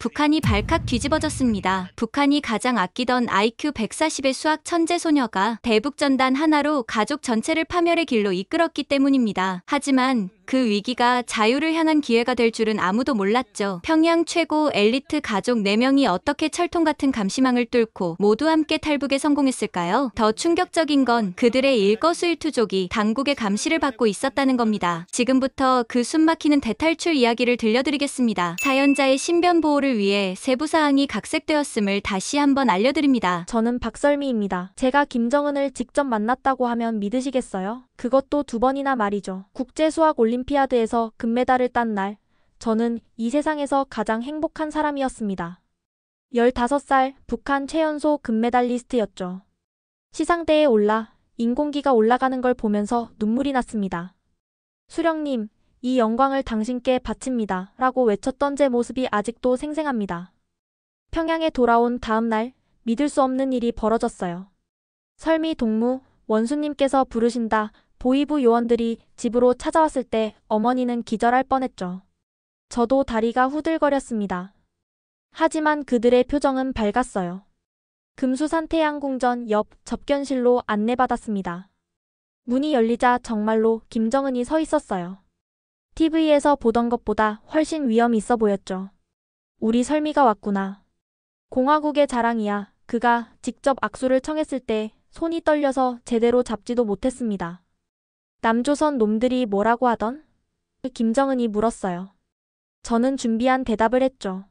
북한이 발칵 뒤집어졌습니다. 북한이 가장 아끼던 IQ 140의 수학 천재 소녀가 대북전단 하나로 가족 전체를 파멸의 길로 이끌었기 때문입니다. 하지만 그 위기가 자유를 향한 기회가 될 줄은 아무도 몰랐죠. 평양 최고 엘리트 가족 4명이 어떻게 철통 같은 감시망을 뚫고 모두 함께 탈북에 성공했을까요? 더 충격적인 건 그들의 일거수일투족이 당국의 감시를 받고 있었다는 겁니다. 지금부터 그 숨막히는 대탈출 이야기를 들려드리겠습니다. 사연자의 신변 보호를 위해 세부 사항이 각색되었음을 다시 한번 알려드립니다. 저는 박설미입니다. 제가 김정은을 직접 만났다고 하면 믿으시겠어요? 그것도 2번이나 말이죠. 국제수학 올림피아드에서 금메달을 딴 날, 저는 이 세상에서 가장 행복한 사람이었습니다. 15살 북한 최연소 금메달리스트였죠. 시상대에 올라 인공기가 올라가는 걸 보면서 눈물이 났습니다. 수령님, 이 영광을 당신께 바칩니다. 라고 외쳤던 제 모습이 아직도 생생합니다. 평양에 돌아온 다음 날, 믿을 수 없는 일이 벌어졌어요. 설미 동무, 원수님께서 부르신다. 보위부 요원들이 집으로 찾아왔을 때 어머니는 기절할 뻔했죠. 저도 다리가 후들거렸습니다. 하지만 그들의 표정은 밝았어요. 금수산 태양궁전 옆 접견실로 안내받았습니다. 문이 열리자 정말로 김정은이 서 있었어요. TV에서 보던 것보다 훨씬 위험 있어 보였죠. 우리 설미가 왔구나. 공화국의 자랑이야. 그가 직접 악수를 청했을 때 손이 떨려서 제대로 잡지도 못했습니다. 남조선 놈들이 뭐라고 하던? 김정은이 물었어요. 저는 준비한 대답을 했죠.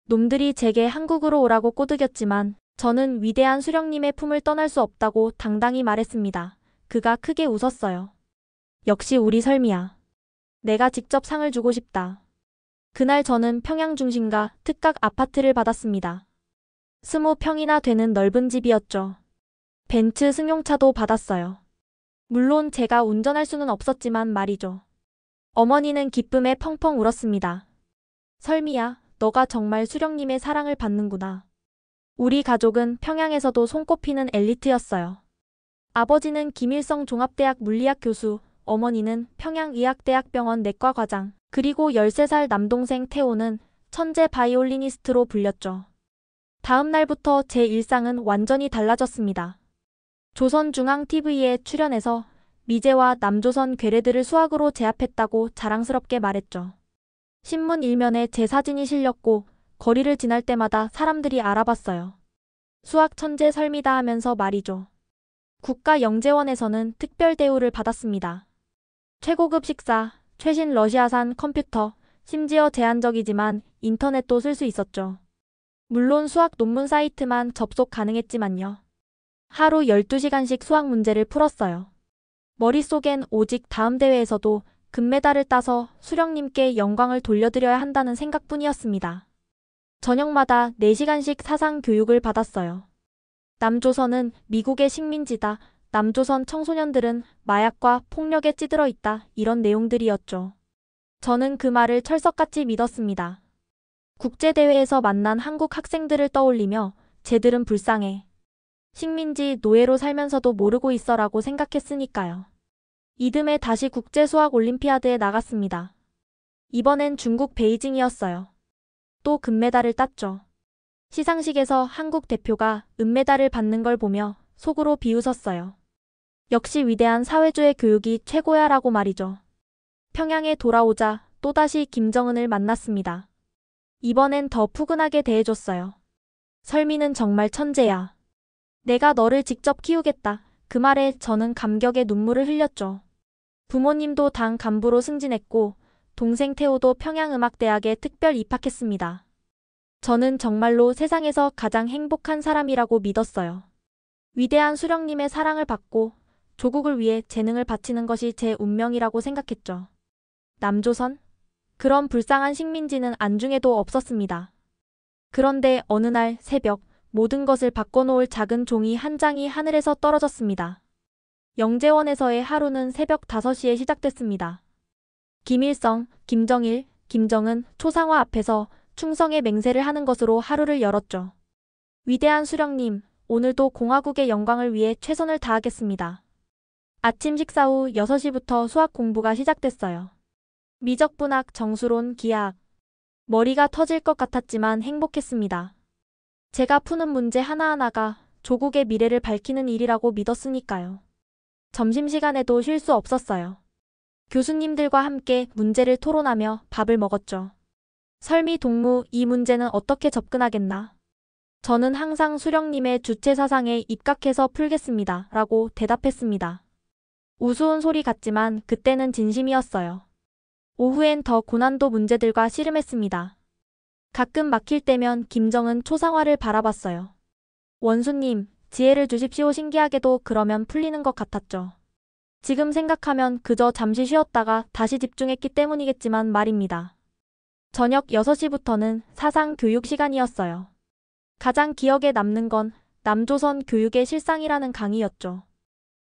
놈들이 제게 한국으로 오라고 꼬드겼지만 저는 위대한 수령님의 품을 떠날 수 없다고 당당히 말했습니다. 그가 크게 웃었어요. 역시 우리 설미야. 내가 직접 상을 주고 싶다. 그날 저는 평양 중심가 특각 아파트를 받았습니다. 20평이나 되는 넓은 집이었죠. 벤츠 승용차도 받았어요. 물론 제가 운전할 수는 없었지만 말이죠. 어머니는 기쁨에 펑펑 울었습니다. 설미야, 너가 정말 수령님의 사랑을 받는구나. 우리 가족은 평양에서도 손꼽히는 엘리트였어요. 아버지는 김일성 종합대학 물리학 교수, 어머니는 평양의학대학병원 내과 과장, 그리고 13살 남동생 태호는 천재 바이올리니스트로 불렸죠. 다음 날부터 제 일상은 완전히 달라졌습니다. 조선중앙TV에 출연해서 미제와 남조선 괴뢰들을 수학으로 제압했다고 자랑스럽게 말했죠. 신문 일면에 제 사진이 실렸고 거리를 지날 때마다 사람들이 알아봤어요. 수학 천재 설미다 하면서 말이죠. 국가영재원에서는 특별 대우를 받았습니다. 최고급 식사, 최신 러시아산 컴퓨터, 심지어 제한적이지만 인터넷도 쓸 수 있었죠. 물론 수학 논문 사이트만 접속 가능했지만요. 하루 12시간씩 수학 문제를 풀었어요. 머릿속엔 오직 다음 대회에서도 금메달을 따서 수령님께 영광을 돌려드려야 한다는 생각뿐이었습니다. 저녁마다 4시간씩 사상 교육을 받았어요. 남조선은 미국의 식민지다. 남조선 청소년들은 마약과 폭력에 찌들어 있다. 이런 내용들이었죠. 저는 그 말을 철석같이 믿었습니다. 국제대회에서 만난 한국 학생들을 떠올리며 쟤들은 불쌍해. 식민지 노예로 살면서도 모르고 있어라고 생각했으니까요. 이듬해 다시 국제수학 올림피아드에 나갔습니다. 이번엔 중국 베이징이었어요. 또 금메달을 땄죠. 시상식에서 한국 대표가 은메달을 받는 걸 보며 속으로 비웃었어요. 역시 위대한 사회주의 교육이 최고야라고 말이죠. 평양에 돌아오자 또다시 김정은을 만났습니다. 이번엔 더 푸근하게 대해줬어요. 설미는 정말 천재야. 내가 너를 직접 키우겠다. 그 말에 저는 감격의 눈물을 흘렸죠. 부모님도 당 간부로 승진했고 동생 태호도 평양음악대학에 특별 입학했습니다. 저는 정말로 세상에서 가장 행복한 사람이라고 믿었어요. 위대한 수령님의 사랑을 받고 조국을 위해 재능을 바치는 것이 제 운명이라고 생각했죠. 남조선? 그런 불쌍한 식민지는 안중에도 없었습니다. 그런데 어느 날 새벽 모든 것을 바꿔놓을 작은 종이 한 장이 하늘에서 떨어졌습니다. 영재원에서의 하루는 새벽 5시에 시작됐습니다. 김일성, 김정일, 김정은, 초상화 앞에서 충성의 맹세를 하는 것으로 하루를 열었죠. 위대한 수령님, 오늘도 공화국의 영광을 위해 최선을 다하겠습니다. 아침 식사 후 6시부터 수학 공부가 시작됐어요. 미적분학, 정수론, 기하학, 머리가 터질 것 같았지만 행복했습니다. 제가 푸는 문제 하나하나가 조국의 미래를 밝히는 일이라고 믿었으니까요. 점심시간에도 쉴 수 없었어요. 교수님들과 함께 문제를 토론하며 밥을 먹었죠. 설미 동무, 이 문제는 어떻게 접근하겠나? 저는 항상 수령님의 주체 사상에 입각해서 풀겠습니다. 라고 대답했습니다. 우스운 소리 같지만 그때는 진심이었어요. 오후엔 더 고난도 문제들과 씨름했습니다. 가끔 막힐 때면 김정은 초상화를 바라봤어요. 원수님, 지혜를 주십시오. 신기하게도 그러면 풀리는 것 같았죠. 지금 생각하면 그저 잠시 쉬었다가 다시 집중했기 때문이겠지만 말입니다. 저녁 6시부터는 사상 교육 시간이었어요. 가장 기억에 남는 건 남조선 교육의 실상이라는 강의였죠.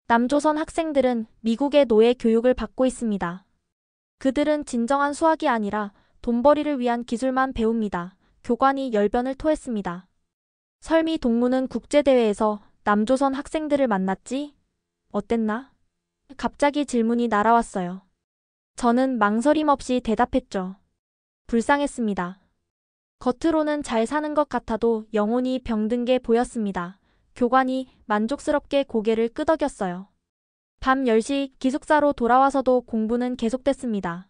남조선 학생들은 미국의 노예 교육을 받고 있습니다. 그들은 진정한 수학이 아니라 돈벌이를 위한 기술만 배웁니다. 교관이 열변을 토했습니다. 설미 동무는 국제대회에서 남조선 학생들을 만났지? 어땠나? 갑자기 질문이 날아왔어요. 저는 망설임 없이 대답했죠. 불쌍했습니다. 겉으로는 잘 사는 것 같아도 영혼이 병든 게 보였습니다. 교관이 만족스럽게 고개를 끄덕였어요. 밤 10시 기숙사로 돌아와서도 공부는 계속됐습니다.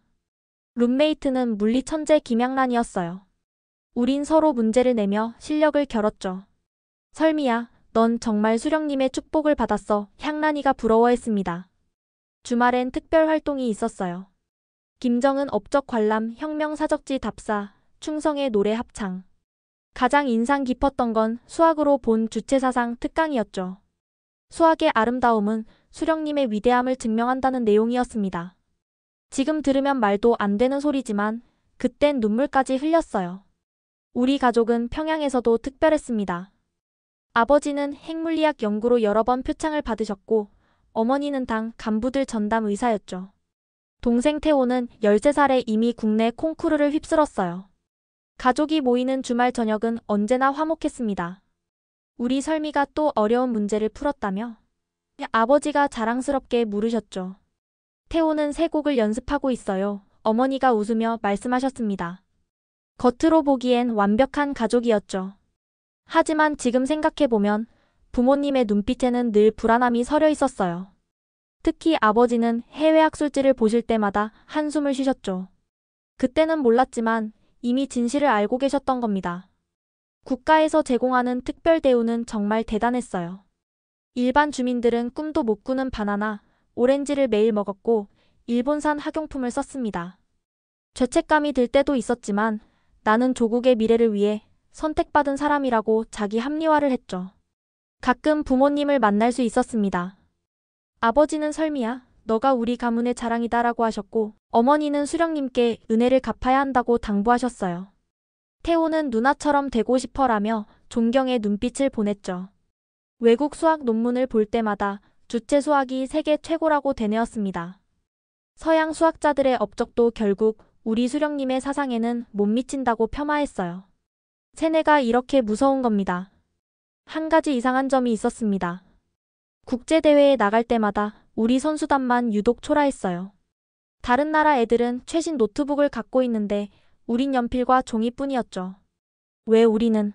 룸메이트는 물리 천재 김양란이었어요. 우린 서로 문제를 내며 실력을 겨뤘죠. 설미야, 넌 정말 수령님의 축복을 받았어. 향란이가 부러워했습니다. 주말엔 특별 활동이 있었어요. 김정은 업적 관람, 혁명 사적지 답사, 충성의 노래 합창. 가장 인상 깊었던 건 수학으로 본 주체사상 특강이었죠. 수학의 아름다움은 수령님의 위대함을 증명한다는 내용이었습니다. 지금 들으면 말도 안 되는 소리지만 그땐 눈물까지 흘렸어요. 우리 가족은 평양에서도 특별했습니다. 아버지는 핵물리학 연구로 여러 번 표창을 받으셨고 어머니는 당 간부들 전담 의사였죠. 동생 태호는 13살에 이미 국내 콩쿠르를 휩쓸었어요. 가족이 모이는 주말 저녁은 언제나 화목했습니다. 우리 설미가 또 어려운 문제를 풀었다며? 아버지가 자랑스럽게 물으셨죠. 태호는 세 곡을 연습하고 있어요. 어머니가 웃으며 말씀하셨습니다. 겉으로 보기엔 완벽한 가족이었죠. 하지만 지금 생각해보면 부모님의 눈빛에는 늘 불안함이 서려 있었어요. 특히 아버지는 해외 학술지를 보실 때마다 한숨을 쉬셨죠. 그때는 몰랐지만 이미 진실을 알고 계셨던 겁니다. 국가에서 제공하는 특별 대우는 정말 대단했어요. 일반 주민들은 꿈도 못 꾸는 바나나, 오렌지를 매일 먹었고 일본산 학용품을 썼습니다. 죄책감이 들 때도 있었지만 나는 조국의 미래를 위해 선택받은 사람이라고 자기 합리화를 했죠. 가끔 부모님을 만날 수 있었습니다. 아버지는 설미야, 너가 우리 가문의 자랑이다라고 하셨고 어머니는 수령님께 은혜를 갚아야 한다고 당부하셨어요. 태호는 누나처럼 되고 싶어라며 존경의 눈빛을 보냈죠. 외국 수학 논문을 볼 때마다 주체 수학이 세계 최고라고 되뇌었습니다. 서양 수학자들의 업적도 결국 우리 수령님의 사상에는 못 미친다고 폄하했어요. 세뇌가 이렇게 무서운 겁니다. 한 가지 이상한 점이 있었습니다. 국제대회에 나갈 때마다 우리 선수단만 유독 초라했어요. 다른 나라 애들은 최신 노트북을 갖고 있는데 우린 연필과 종이뿐이었죠. 왜 우리는?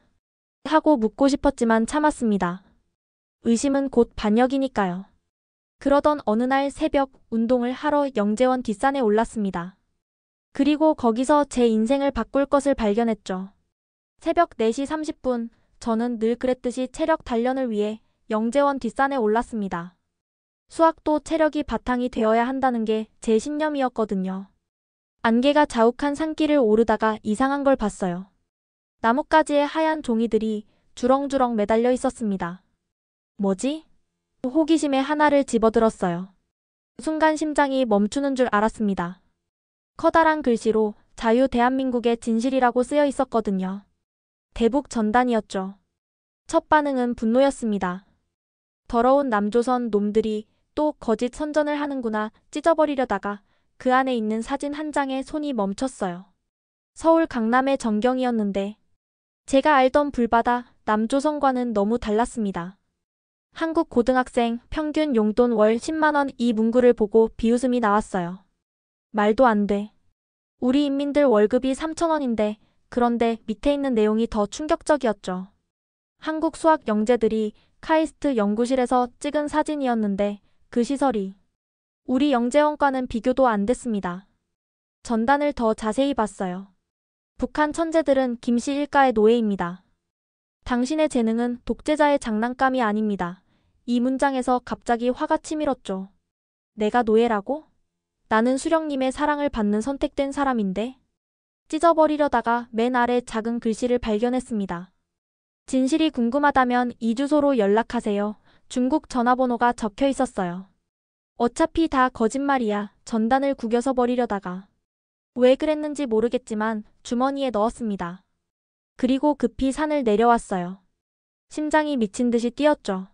하고 묻고 싶었지만 참았습니다. 의심은 곧 반역이니까요. 그러던 어느 날 새벽 운동을 하러 영재원 뒷산에 올랐습니다. 그리고 거기서 제 인생을 바꿀 것을 발견했죠. 새벽 4시 30분, 저는 늘 그랬듯이 체력 단련을 위해 영재원 뒷산에 올랐습니다. 수학도 체력이 바탕이 되어야 한다는 게 제 신념이었거든요. 안개가 자욱한 산길을 오르다가 이상한 걸 봤어요. 나뭇가지에 하얀 종이들이 주렁주렁 매달려 있었습니다. 뭐지? 호기심에 하나를 집어들었어요. 순간 심장이 멈추는 줄 알았습니다. 커다란 글씨로 자유 대한민국의 진실이라고 쓰여 있었거든요. 대북 전단이었죠. 첫 반응은 분노였습니다. 더러운 남조선 놈들이 또 거짓 선전을 하는구나 찢어버리려다가 그 안에 있는 사진 한 장에 손이 멈췄어요. 서울 강남의 전경이었는데 제가 알던 불바다 남조선과는 너무 달랐습니다. 한국 고등학생 평균 용돈 월 10만 원 이 문구를 보고 비웃음이 나왔어요. 말도 안 돼. 우리 인민들 월급이 3,000원인데 그런데 밑에 있는 내용이 더 충격적이었죠. 한국 수학 영재들이 카이스트 연구실에서 찍은 사진이었는데 그 시설이 우리 영재원과는 비교도 안 됐습니다. 전단을 더 자세히 봤어요. 북한 천재들은 김씨 일가의 노예입니다. 당신의 재능은 독재자의 장난감이 아닙니다. 이 문장에서 갑자기 화가 치밀었죠. 내가 노예라고? 나는 수령님의 사랑을 받는 선택된 사람인데? 찢어버리려다가 맨 아래 작은 글씨를 발견했습니다. 진실이 궁금하다면 이 주소로 연락하세요. 중국 전화번호가 적혀 있었어요. 어차피 다 거짓말이야. 전단을 구겨서 버리려다가. 왜 그랬는지 모르겠지만 주머니에 넣었습니다. 그리고 급히 산을 내려왔어요. 심장이 미친 듯이 뛰었죠.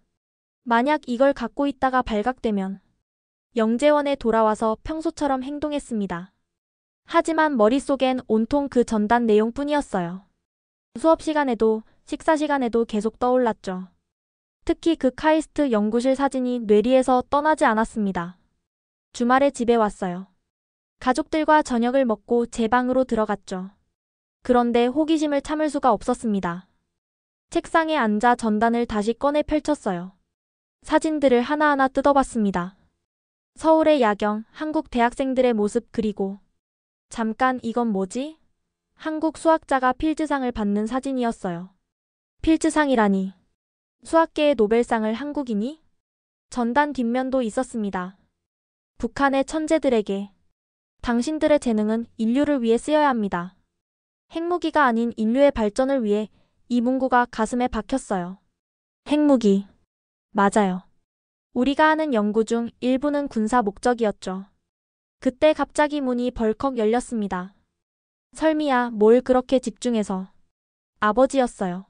만약 이걸 갖고 있다가 발각되면 영재원에 돌아와서 평소처럼 행동했습니다. 하지만 머릿속엔 온통 그 전단 내용뿐이었어요. 수업 시간에도 식사 시간에도 계속 떠올랐죠. 특히 그 카이스트 연구실 사진이 뇌리에서 떠나지 않았습니다. 주말에 집에 왔어요. 가족들과 저녁을 먹고 제 방으로 들어갔죠. 그런데 호기심을 참을 수가 없었습니다. 책상에 앉아 전단을 다시 꺼내 펼쳤어요. 사진들을 하나하나 뜯어봤습니다. 서울의 야경, 한국 대학생들의 모습 그리고 잠깐 이건 뭐지? 한국 수학자가 필즈상을 받는 사진이었어요. 필즈상이라니. 수학계의 노벨상을 한국인이? 전단 뒷면도 있었습니다. 북한의 천재들에게 당신들의 재능은 인류를 위해 쓰여야 합니다. 핵무기가 아닌 인류의 발전을 위해 이 문구가 가슴에 박혔어요. 핵무기. 맞아요. 우리가 하는 연구 중 일부는 군사 목적이었죠. 그때 갑자기 문이 벌컥 열렸습니다. 설미야, 뭘 그렇게 집중해서. 아버지였어요.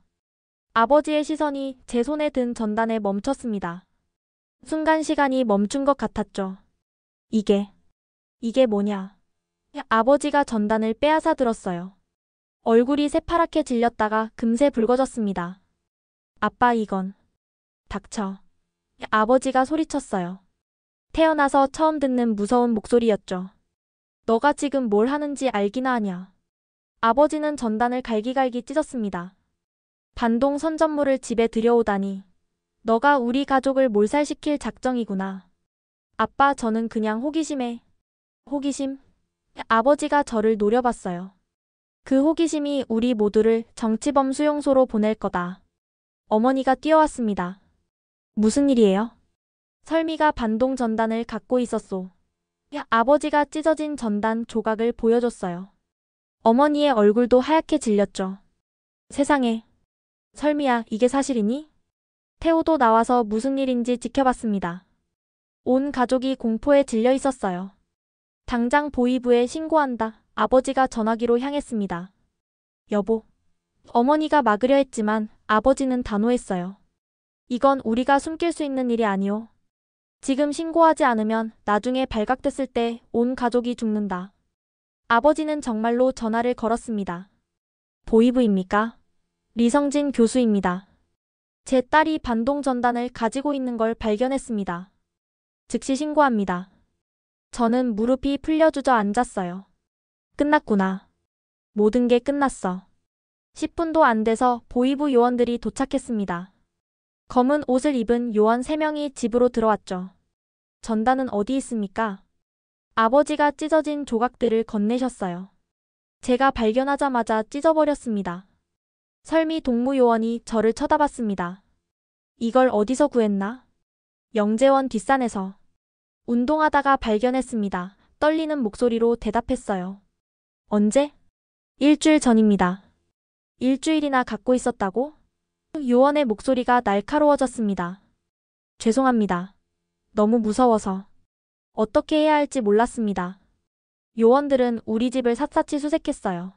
아버지의 시선이 제 손에 든 전단에 멈췄습니다. 순간 시간이 멈춘 것 같았죠. 이게 뭐냐? 아버지가 전단을 빼앗아 들었어요. 얼굴이 새파랗게 질렸다가 금세 붉어졌습니다. 아빠 이건. 닥쳐. 아버지가 소리쳤어요. 태어나서 처음 듣는 무서운 목소리였죠. 너가 지금 뭘 하는지 알기나 하냐. 아버지는 전단을 갈기갈기 찢었습니다. 반동 선전물을 집에 들여오다니. 너가 우리 가족을 몰살시킬 작정이구나. 아빠 저는 그냥 호기심에. 호기심? 아버지가 저를 노려봤어요. 그 호기심이 우리 모두를 정치범 수용소로 보낼 거다. 어머니가 뛰어왔습니다. 무슨 일이에요? 설미가 반동 전단을 갖고 있었소. 아버지가 찢어진 전단 조각을 보여줬어요. 어머니의 얼굴도 하얗게 질렸죠. 세상에. 설미야, 이게 사실이니? 태호도 나와서 무슨 일인지 지켜봤습니다. 온 가족이 공포에 질려 있었어요. 당장 보이부에 신고한다. 아버지가 전화기로 향했습니다. 여보. 어머니가 막으려 했지만 아버지는 단호했어요. 이건 우리가 숨길 수 있는 일이 아니오. 지금 신고하지 않으면 나중에 발각됐을 때 온 가족이 죽는다. 아버지는 정말로 전화를 걸었습니다. 보이부입니까? 리성진 교수입니다. 제 딸이 반동 전단을 가지고 있는 걸 발견했습니다. 즉시 신고합니다. 저는 무릎이 풀려 주저앉았어요. 끝났구나. 모든 게 끝났어. 10분도 안 돼서 보이부 요원들이 도착했습니다. 검은 옷을 입은 요원 3명이 집으로 들어왔죠. 전단은 어디 있습니까? 아버지가 찢어진 조각들을 건네셨어요. 제가 발견하자마자 찢어버렸습니다. 설미 동무요원이 저를 쳐다봤습니다. 이걸 어디서 구했나? 영재원 뒷산에서. 운동하다가 발견했습니다. 떨리는 목소리로 대답했어요. 언제? 일주일 전입니다. 일주일이나 갖고 있었다고? 요원의 목소리가 날카로워졌습니다. 죄송합니다. 너무 무서워서. 어떻게 해야 할지 몰랐습니다. 요원들은 우리 집을 샅샅이 수색했어요.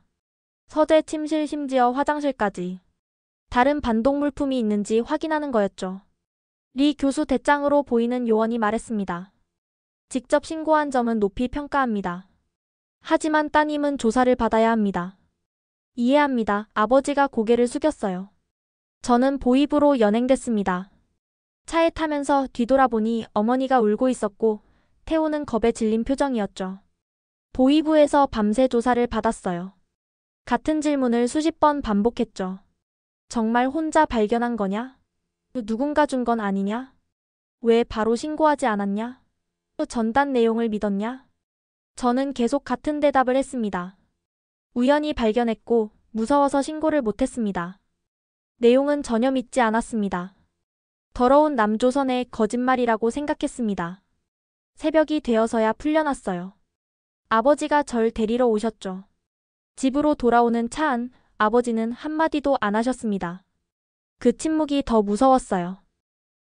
서재, 침실, 심지어 화장실까지. 다른 반동 물품이 있는지 확인하는 거였죠. 리 교수 대장으로 보이는 요원이 말했습니다. 직접 신고한 점은 높이 평가합니다. 하지만 따님은 조사를 받아야 합니다. 이해합니다. 아버지가 고개를 숙였어요. 저는 보이부로 연행됐습니다. 차에 타면서 뒤돌아보니 어머니가 울고 있었고 태호는 겁에 질린 표정이었죠. 보위부에서 밤새 조사를 받았어요. 같은 질문을 수십 번 반복했죠. 정말 혼자 발견한 거냐? 누군가 준 건 아니냐? 왜 바로 신고하지 않았냐? 전단 내용을 믿었냐? 저는 계속 같은 대답을 했습니다. 우연히 발견했고 무서워서 신고를 못했습니다. 내용은 전혀 믿지 않았습니다. 더러운 남조선의 거짓말이라고 생각했습니다. 새벽이 되어서야 풀려났어요. 아버지가 절 데리러 오셨죠. 집으로 돌아오는 차 안 아버지는 한마디도 안 하셨습니다. 그 침묵이 더 무서웠어요.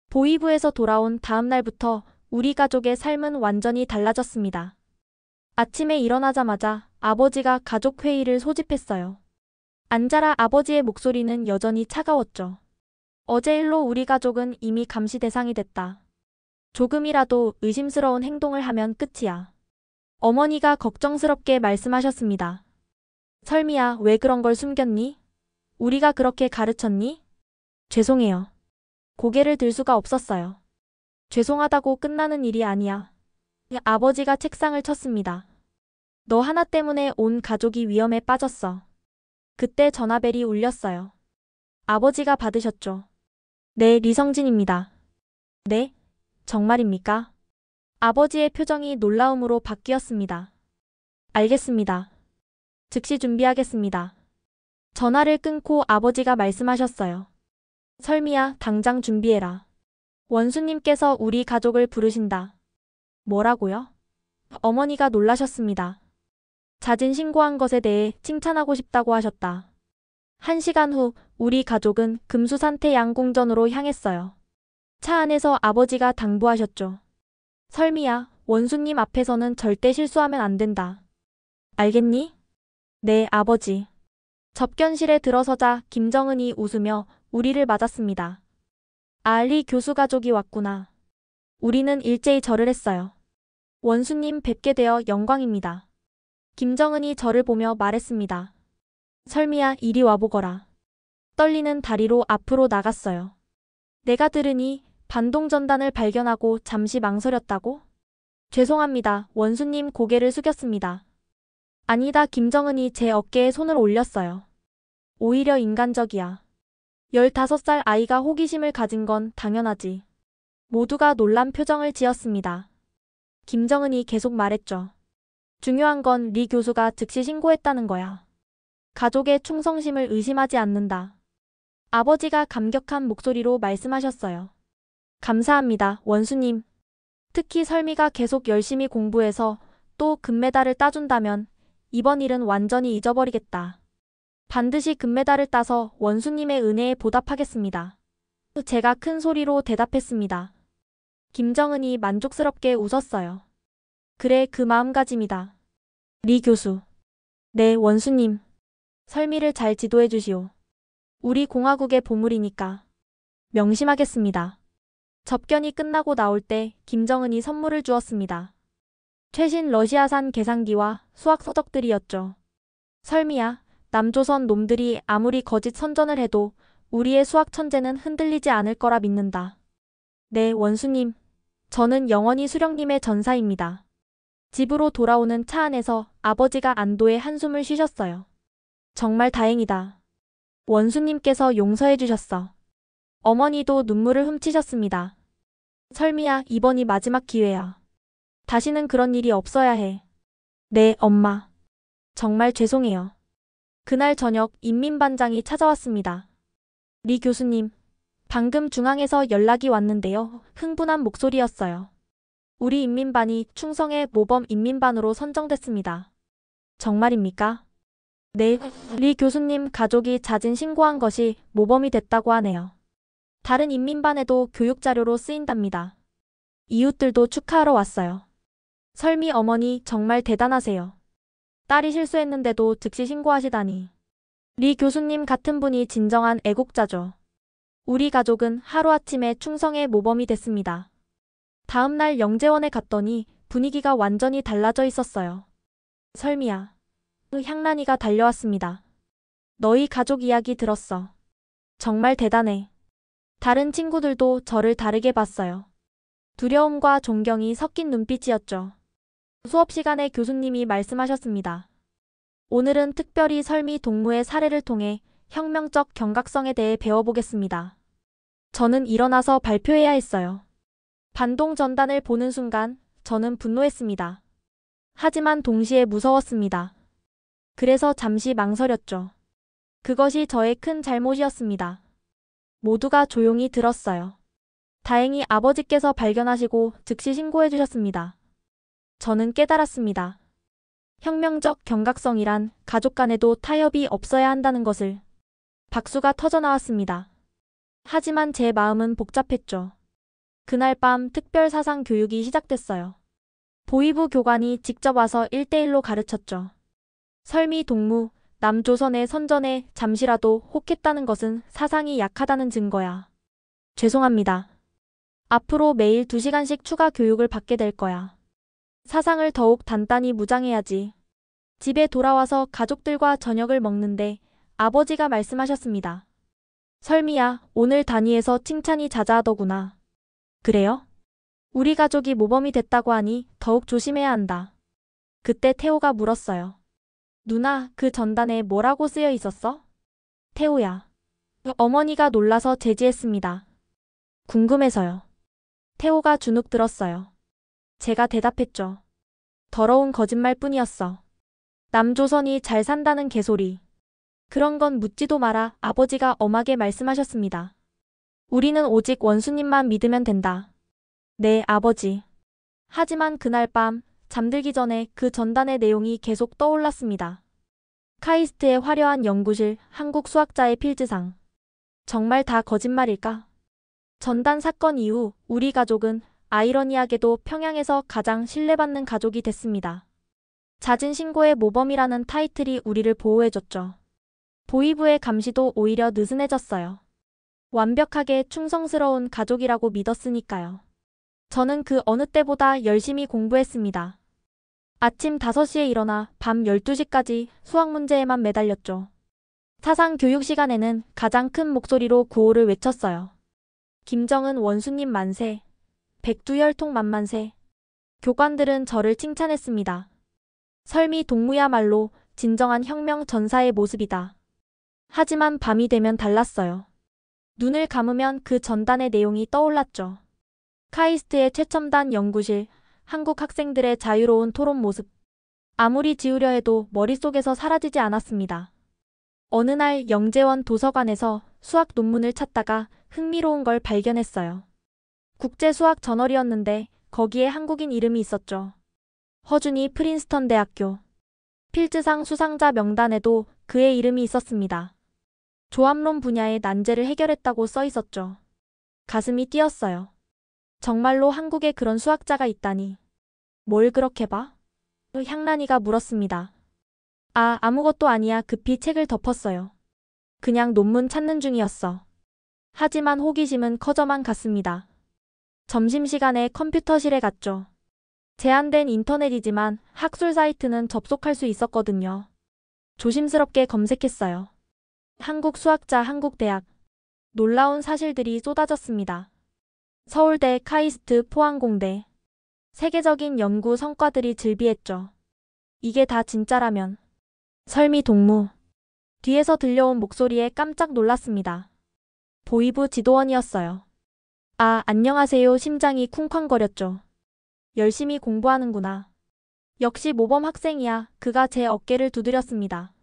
보위부에서 돌아온 다음 날부터 우리 가족의 삶은 완전히 달라졌습니다. 아침에 일어나자마자 아버지가 가족회의를 소집했어요. 앉아라. 아버지의 목소리는 여전히 차가웠죠. 어제 일로 우리 가족은 이미 감시 대상이 됐다. 조금이라도 의심스러운 행동을 하면 끝이야. 어머니가 걱정스럽게 말씀하셨습니다. 설미야, 왜 그런 걸 숨겼니? 우리가 그렇게 가르쳤니? 죄송해요. 고개를 들 수가 없었어요. 죄송하다고 끝나는 일이 아니야. 아버지가 책상을 쳤습니다. 너 하나 때문에 온 가족이 위험에 빠졌어. 그때 전화벨이 울렸어요. 아버지가 받으셨죠. 네, 리성진입니다. 네? 정말입니까? 아버지의 표정이 놀라움으로 바뀌었습니다. 알겠습니다. 즉시 준비하겠습니다. 전화를 끊고 아버지가 말씀하셨어요. 설미야, 당장 준비해라. 원수님께서 우리 가족을 부르신다. 뭐라고요? 어머니가 놀라셨습니다. 자진 신고한 것에 대해 칭찬하고 싶다고 하셨다. 1시간 후 우리 가족은 금수산태 양궁전으로 향했어요. 차 안에서 아버지가 당부하셨죠. 설미야, 원수님 앞에서는 절대 실수하면 안 된다. 알겠니? 네, 아버지. 접견실에 들어서자 김정은이 웃으며 우리를 맞았습니다. 리 교수 가족이 왔구나. 우리는 일제히 절을 했어요. 원수님 뵙게 되어 영광입니다. 김정은이 저를 보며 말했습니다. 설미야, 이리 와보거라. 떨리는 다리로 앞으로 나갔어요. 내가 들으니 반동전단을 발견하고 잠시 망설였다고? 죄송합니다. 원수님 고개를 숙였습니다. 아니다. 김정은이 제 어깨에 손을 올렸어요. 오히려 인간적이야. 15살 아이가 호기심을 가진 건 당연하지. 모두가 놀란 표정을 지었습니다. 김정은이 계속 말했죠. 중요한 건 리 교수가 즉시 신고했다는 거야. 가족의 충성심을 의심하지 않는다. 아버지가 감격한 목소리로 말씀하셨어요. 감사합니다, 원수님. 특히 설미가 계속 열심히 공부해서 또 금메달을 따준다면 이번 일은 완전히 잊어버리겠다. 반드시 금메달을 따서 원수님의 은혜에 보답하겠습니다. 제가 큰 소리로 대답했습니다. 김정은이 만족스럽게 웃었어요. 그래, 그 마음가짐이다. 리 교수. 네, 원수님. 설미를 잘 지도해 주시오. 우리 공화국의 보물이니까. 명심하겠습니다. 접견이 끝나고 나올 때 김정은이 선물을 주었습니다. 최신 러시아산 계산기와 수학 서적들이었죠. 설미야, 남조선 놈들이 아무리 거짓 선전을 해도 우리의 수학 천재는 흔들리지 않을 거라 믿는다. 네, 원수님. 저는 영원히 수령님의 전사입니다. 집으로 돌아오는 차 안에서 아버지가 안도의 한숨을 쉬셨어요. 정말 다행이다. 원수님께서 용서해 주셨어. 어머니도 눈물을 훔치셨습니다. 설미야, 이번이 마지막 기회야. 다시는 그런 일이 없어야 해. 네, 엄마. 정말 죄송해요. 그날 저녁 인민반장이 찾아왔습니다. 리 교수님, 방금 중앙에서 연락이 왔는데요. 흥분한 목소리였어요. 우리 인민반이 충성의 모범 인민반으로 선정됐습니다. 정말입니까? 네, 리 교수님 가족이 자진 신고한 것이 모범이 됐다고 하네요. 다른 인민반에도 교육자료로 쓰인답니다. 이웃들도 축하하러 왔어요. 설미 어머니 정말 대단하세요. 딸이 실수했는데도 즉시 신고하시다니. 리 교수님 같은 분이 진정한 애국자죠. 우리 가족은 하루아침에 충성의 모범이 됐습니다. 다음 날 영재원에 갔더니 분위기가 완전히 달라져 있었어요. 설미야. 향란이가 달려왔습니다. 너희 가족 이야기 들었어. 정말 대단해. 다른 친구들도 저를 다르게 봤어요. 두려움과 존경이 섞인 눈빛이었죠. 수업 시간에 교수님이 말씀하셨습니다. 오늘은 특별히 설미 동무의 사례를 통해 혁명적 경각성에 대해 배워보겠습니다. 저는 일어나서 발표해야 했어요. 반동 전단을 보는 순간 저는 분노했습니다. 하지만 동시에 무서웠습니다. 그래서 잠시 망설였죠. 그것이 저의 큰 잘못이었습니다. 모두가 조용히 들었어요. 다행히 아버지께서 발견하시고 즉시 신고해 주셨습니다. 저는 깨달았습니다. 혁명적 경각성이란 가족 간에도 타협이 없어야 한다는 것을. 박수가 터져나왔습니다. 하지만 제 마음은 복잡했죠. 그날 밤 특별 사상 교육이 시작됐어요. 보위부 교관이 직접 와서 1대1로 가르쳤죠. 설미 동무, 남조선의 선전에 잠시라도 혹했다는 것은 사상이 약하다는 증거야. 죄송합니다. 앞으로 매일 2시간씩 추가 교육을 받게 될 거야. 사상을 더욱 단단히 무장해야지. 집에 돌아와서 가족들과 저녁을 먹는데 아버지가 말씀하셨습니다. 설미야, 오늘 단위에서 칭찬이 자자하더구나. 그래요? 우리 가족이 모범이 됐다고 하니 더욱 조심해야 한다. 그때 태호가 물었어요. 누나, 그 전단에 뭐라고 쓰여 있었어? 태호야. 어머니가 놀라서 제지했습니다. 궁금해서요. 태호가 주눅 들었어요. 제가 대답했죠. 더러운 거짓말뿐이었어. 남조선이 잘 산다는 개소리. 그런 건 묻지도 마라. 아버지가 엄하게 말씀하셨습니다. 우리는 오직 원수님만 믿으면 된다. 네, 아버지. 하지만 그날 밤 잠들기 전에 그 전단의 내용이 계속 떠올랐습니다. 카이스트의 화려한 연구실, 한국 수학자의 필즈상. 정말 다 거짓말일까? 전단 사건 이후 우리 가족은 아이러니하게도 평양에서 가장 신뢰받는 가족이 됐습니다. 잦은 신고의 모범이라는 타이틀이 우리를 보호해줬죠. 보위부의 감시도 오히려 느슨해졌어요. 완벽하게 충성스러운 가족이라고 믿었으니까요. 저는 그 어느 때보다 열심히 공부했습니다. 아침 5시에 일어나 밤 12시까지 수학 문제에만 매달렸죠. 사상 교육 시간에는 가장 큰 목소리로 구호를 외쳤어요. 김정은 원수님 만세. 백두혈통 만만세. 교관들은 저를 칭찬했습니다. 설미 동무야말로 진정한 혁명 전사의 모습이다. 하지만 밤이 되면 달랐어요. 눈을 감으면 그 전단의 내용이 떠올랐죠. 카이스트의 최첨단 연구실, 한국 학생들의 자유로운 토론 모습. 아무리 지우려 해도 머릿속에서 사라지지 않았습니다. 어느 날 영재원 도서관에서 수학 논문을 찾다가 흥미로운 걸 발견했어요. 국제수학 저널이었는데 거기에 한국인 이름이 있었죠. 허준이 프린스턴 대학교. 필즈상 수상자 명단에도 그의 이름이 있었습니다. 조합론 분야의 난제를 해결했다고 써 있었죠. 가슴이 뛰었어요. 정말로 한국에 그런 수학자가 있다니. 뭘 그렇게 봐? 향란이가 물었습니다. 아무것도 아니야. 급히 책을 덮었어요. 그냥 논문 찾는 중이었어. 하지만 호기심은 커져만 갔습니다. 점심시간에 컴퓨터실에 갔죠. 제한된 인터넷이지만 학술 사이트는 접속할 수 있었거든요. 조심스럽게 검색했어요. 한국 수학자 한국대학. 놀라운 사실들이 쏟아졌습니다. 서울대, 카이스트, 포항공대. 세계적인 연구 성과들이 즐비했죠. 이게 다 진짜라면. 설미 동무. 뒤에서 들려온 목소리에 깜짝 놀랐습니다. 보위부 지도원이었어요. 안녕하세요. 심장이 쿵쾅거렸죠. 열심히 공부하는구나. 역시 모범 학생이야. 그가 제 어깨를 두드렸습니다.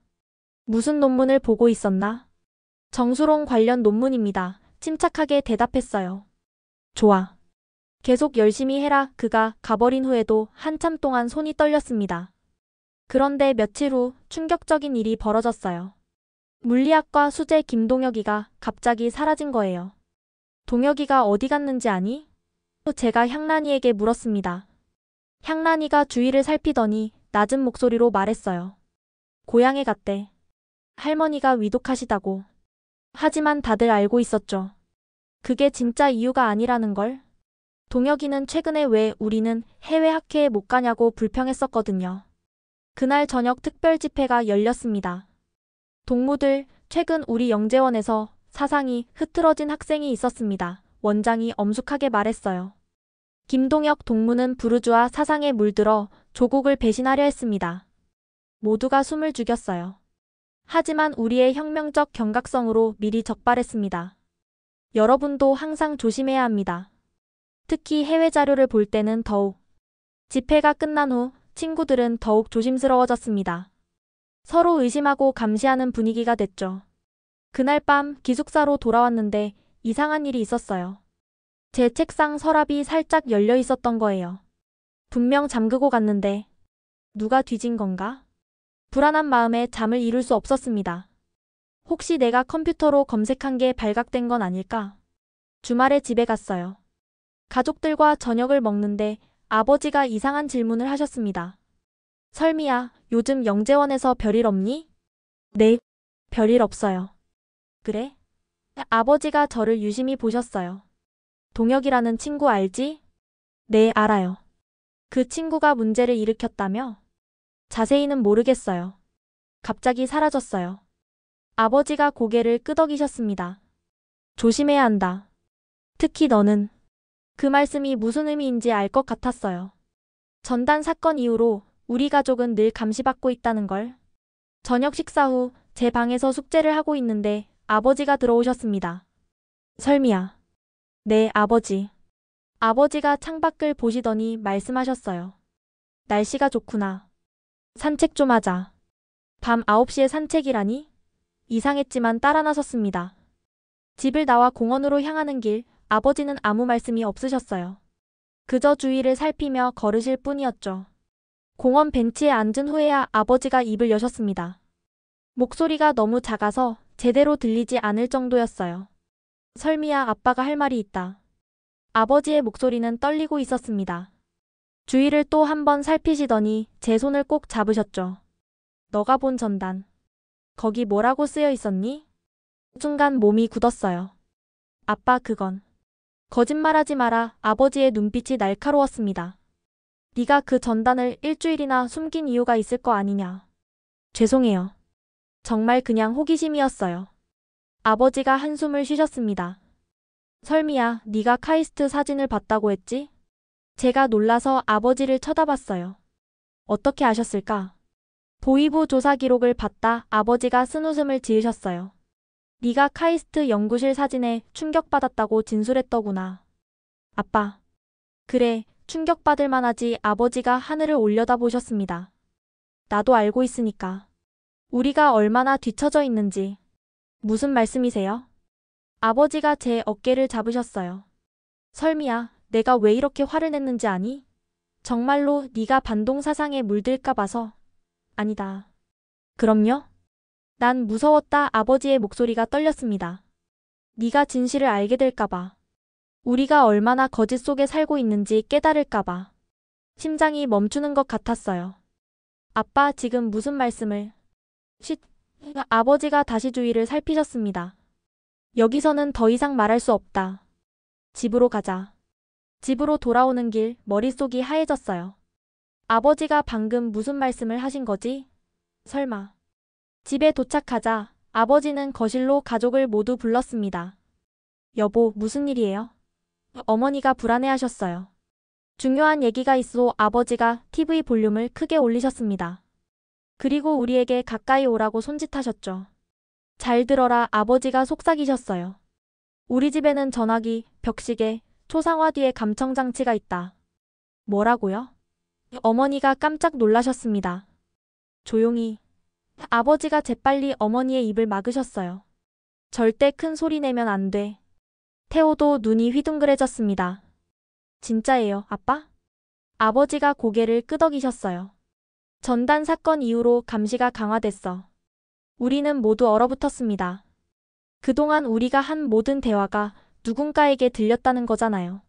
무슨 논문을 보고 있었나? 정수론 관련 논문입니다. 침착하게 대답했어요. 좋아. 계속 열심히 해라. 그가 가버린 후에도 한참 동안 손이 떨렸습니다. 그런데 며칠 후 충격적인 일이 벌어졌어요. 물리학과 수재 김동혁이가 갑자기 사라진 거예요. 동혁이가 어디 갔는지 아니? 제가 향란이에게 물었습니다. 향란이가 주위를 살피더니 낮은 목소리로 말했어요. 고향에 갔대. 할머니가 위독하시다고. 하지만 다들 알고 있었죠. 그게 진짜 이유가 아니라는 걸. 동혁이는 최근에 왜 우리는 해외 학회에 못 가냐고 불평했었거든요. 그날 저녁 특별 집회가 열렸습니다. 동무들, 최근 우리 영재원에서 사상이 흐트러진 학생이 있었습니다. 원장이 엄숙하게 말했어요. 김동혁 동무는 부르주아 사상에 물들어 조국을 배신하려 했습니다. 모두가 숨을 죽였어요. 하지만 우리의 혁명적 경각성으로 미리 적발했습니다. 여러분도 항상 조심해야 합니다. 특히 해외 자료를 볼 때는 더욱. 집회가 끝난 후 친구들은 더욱 조심스러워졌습니다. 서로 의심하고 감시하는 분위기가 됐죠. 그날 밤 기숙사로 돌아왔는데 이상한 일이 있었어요. 제 책상 서랍이 살짝 열려 있었던 거예요. 분명 잠그고 갔는데 누가 뒤진 건가? 불안한 마음에 잠을 이룰 수 없었습니다. 혹시 내가 컴퓨터로 검색한 게 발각된 건 아닐까? 주말에 집에 갔어요. 가족들과 저녁을 먹는데 아버지가 이상한 질문을 하셨습니다. 설미야, 요즘 영재원에서 별일 없니? 네, 별일 없어요. 그래? 아버지가 저를 유심히 보셨어요. 동혁이라는 친구 알지? 네, 알아요. 그 친구가 문제를 일으켰다며? 자세히는 모르겠어요. 갑자기 사라졌어요. 아버지가 고개를 끄덕이셨습니다. 조심해야 한다. 특히 너는. 그 말씀이 무슨 의미인지 알 것 같았어요. 전단 사건 이후로 우리 가족은 늘 감시받고 있다는 걸. 저녁 식사 후 제 방에서 숙제를 하고 있는데 아버지가 들어오셨습니다. 설미야. 네, 아버지. 아버지가 창밖을 보시더니 말씀하셨어요. 날씨가 좋구나. 산책 좀 하자. 밤 9시에 산책이라니? 이상했지만 따라 나섰습니다. 집을 나와 공원으로 향하는 길, 아버지는 아무 말씀이 없으셨어요. 그저 주위를 살피며 걸으실 뿐이었죠. 공원 벤치에 앉은 후에야 아버지가 입을 여셨습니다. 목소리가 너무 작아서 제대로 들리지 않을 정도였어요. 설미야, 아빠가 할 말이 있다. 아버지의 목소리는 떨리고 있었습니다. 주위를 또 한 번 살피시더니 제 손을 꼭 잡으셨죠. 너가 본 전단. 거기 뭐라고 쓰여 있었니? 순간 몸이 굳었어요. 아빠, 그건. 거짓말하지 마라. 아버지의 눈빛이 날카로웠습니다. 네가 그 전단을 일주일이나 숨긴 이유가 있을 거 아니냐. 죄송해요. 정말 그냥 호기심이었어요. 아버지가 한숨을 쉬셨습니다. 설미야, 네가 카이스트 사진을 봤다고 했지? 제가 놀라서 아버지를 쳐다봤어요. 어떻게 아셨을까? 보위부 조사 기록을 봤다. 아버지가 쓴웃음을 지으셨어요. 네가 카이스트 연구실 사진에 충격받았다고 진술했더구나. 아빠. 그래, 충격받을 만하지. 아버지가 하늘을 올려다보셨습니다. 나도 알고 있으니까. 우리가 얼마나 뒤처져 있는지. 무슨 말씀이세요? 아버지가 제 어깨를 잡으셨어요. 설미야, 내가 왜 이렇게 화를 냈는지 아니? 정말로 네가 반동 사상에 물들까 봐서. 아니다. 그럼요? 난 무서웠다. 아버지의 목소리가 떨렸습니다. 네가 진실을 알게 될까 봐. 우리가 얼마나 거짓 속에 살고 있는지 깨달을까 봐. 심장이 멈추는 것 같았어요. 아빠, 지금 무슨 말씀을? 쉿. 아버지가 다시 주위를 살피셨습니다. 여기서는 더 이상 말할 수 없다. 집으로 가자. 집으로 돌아오는 길, 머릿속이 하얘졌어요. 아버지가 방금 무슨 말씀을 하신 거지? 설마. 집에 도착하자 아버지는 거실로 가족을 모두 불렀습니다. 여보, 무슨 일이에요? 어머니가 불안해하셨어요. 중요한 얘기가 있어. 아버지가 TV 볼륨을 크게 올리셨습니다. 그리고 우리에게 가까이 오라고 손짓하셨죠. 잘 들어라. 아버지가 속삭이셨어요. 우리 집에는 전화기, 벽시계, 초상화 뒤에 감청장치가 있다. 뭐라고요? 어머니가 깜짝 놀라셨습니다. 조용히. 아버지가 재빨리 어머니의 입을 막으셨어요. 절대 큰 소리 내면 안 돼. 태호도 눈이 휘둥그레졌습니다. 진짜예요, 아빠? 아버지가 고개를 끄덕이셨어요. 전단 사건 이후로 감시가 강화됐어. 우리는 모두 얼어붙었습니다. 그동안 우리가 한 모든 대화가 누군가에게 들렸다는 거잖아요.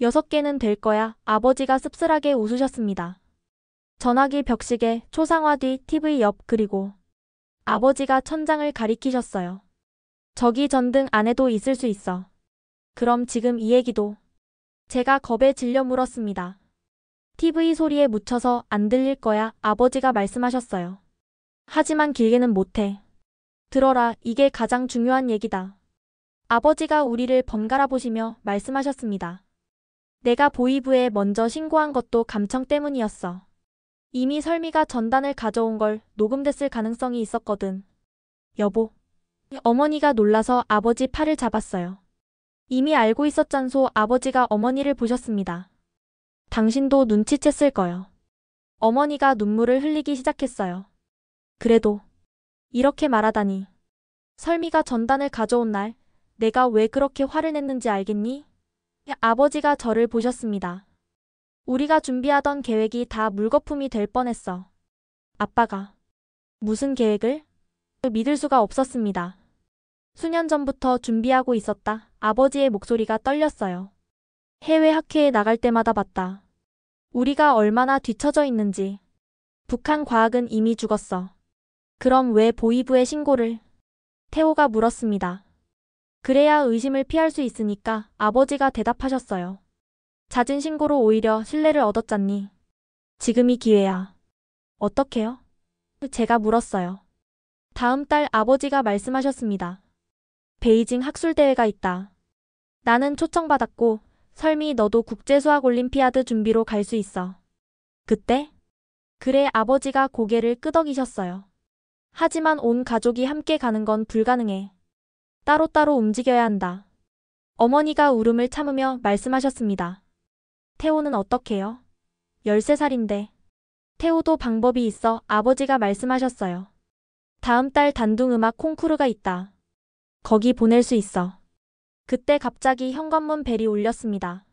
6개는 될 거야. 아버지가 씁쓸하게 웃으셨습니다. 전화기, 벽시계, 초상화 뒤, TV 옆, 그리고 아버지가 천장을 가리키셨어요. 저기 전등 안에도 있을 수 있어. 그럼 지금 이 얘기도. 제가 겁에 질려 물었습니다. TV 소리에 묻혀서 안 들릴 거야. 아버지가 말씀하셨어요. 하지만 길게는 못해. 들어라, 이게 가장 중요한 얘기다. 아버지가 우리를 번갈아 보시며 말씀하셨습니다. 내가 보이부에 먼저 신고한 것도 감청 때문이었어. 이미 설미가 전단을 가져온 걸 녹음됐을 가능성이 있었거든. 여보. 어머니가 놀라서 아버지 팔을 잡았어요. 이미 알고 있었잖소. 아버지가 어머니를 보셨습니다. 당신도 눈치챘을 거요. 어머니가 눈물을 흘리기 시작했어요. 그래도 이렇게 말하다니. 설미가 전단을 가져온 날 내가 왜 그렇게 화를 냈는지 알겠니? 아버지가 저를 보셨습니다. 우리가 준비하던 계획이 다 물거품이 될 뻔했어. 아빠가 무슨 계획을? 믿을 수가 없었습니다. 수년 전부터 준비하고 있었다. 아버지의 목소리가 떨렸어요. 해외 학회에 나갈 때마다 봤다. 우리가 얼마나 뒤처져 있는지. 북한 과학은 이미 죽었어. 그럼 왜 보이부에 신고를? 태호가 물었습니다. 그래야 의심을 피할 수 있으니까. 아버지가 대답하셨어요. 잦은 신고로 오히려 신뢰를 얻었잖니. 지금이 기회야. 어떻게요? 제가 물었어요. 다음 달 아버지가 말씀하셨습니다. 베이징 학술대회가 있다. 나는 초청받았고 설미 너도 국제수학올림피아드 준비로 갈 수 있어. 그때? 그래. 아버지가 고개를 끄덕이셨어요. 하지만 온 가족이 함께 가는 건 불가능해. 따로따로 움직여야 한다. 어머니가 울음을 참으며 말씀하셨습니다. 태호는 어떡해요? 13살인데. 태호도 방법이 있어. 아버지가 말씀하셨어요. 다음 달 단둥음악 콩쿠르가 있다. 거기 보낼 수 있어. 그때 갑자기 현관문 벨이 울렸습니다.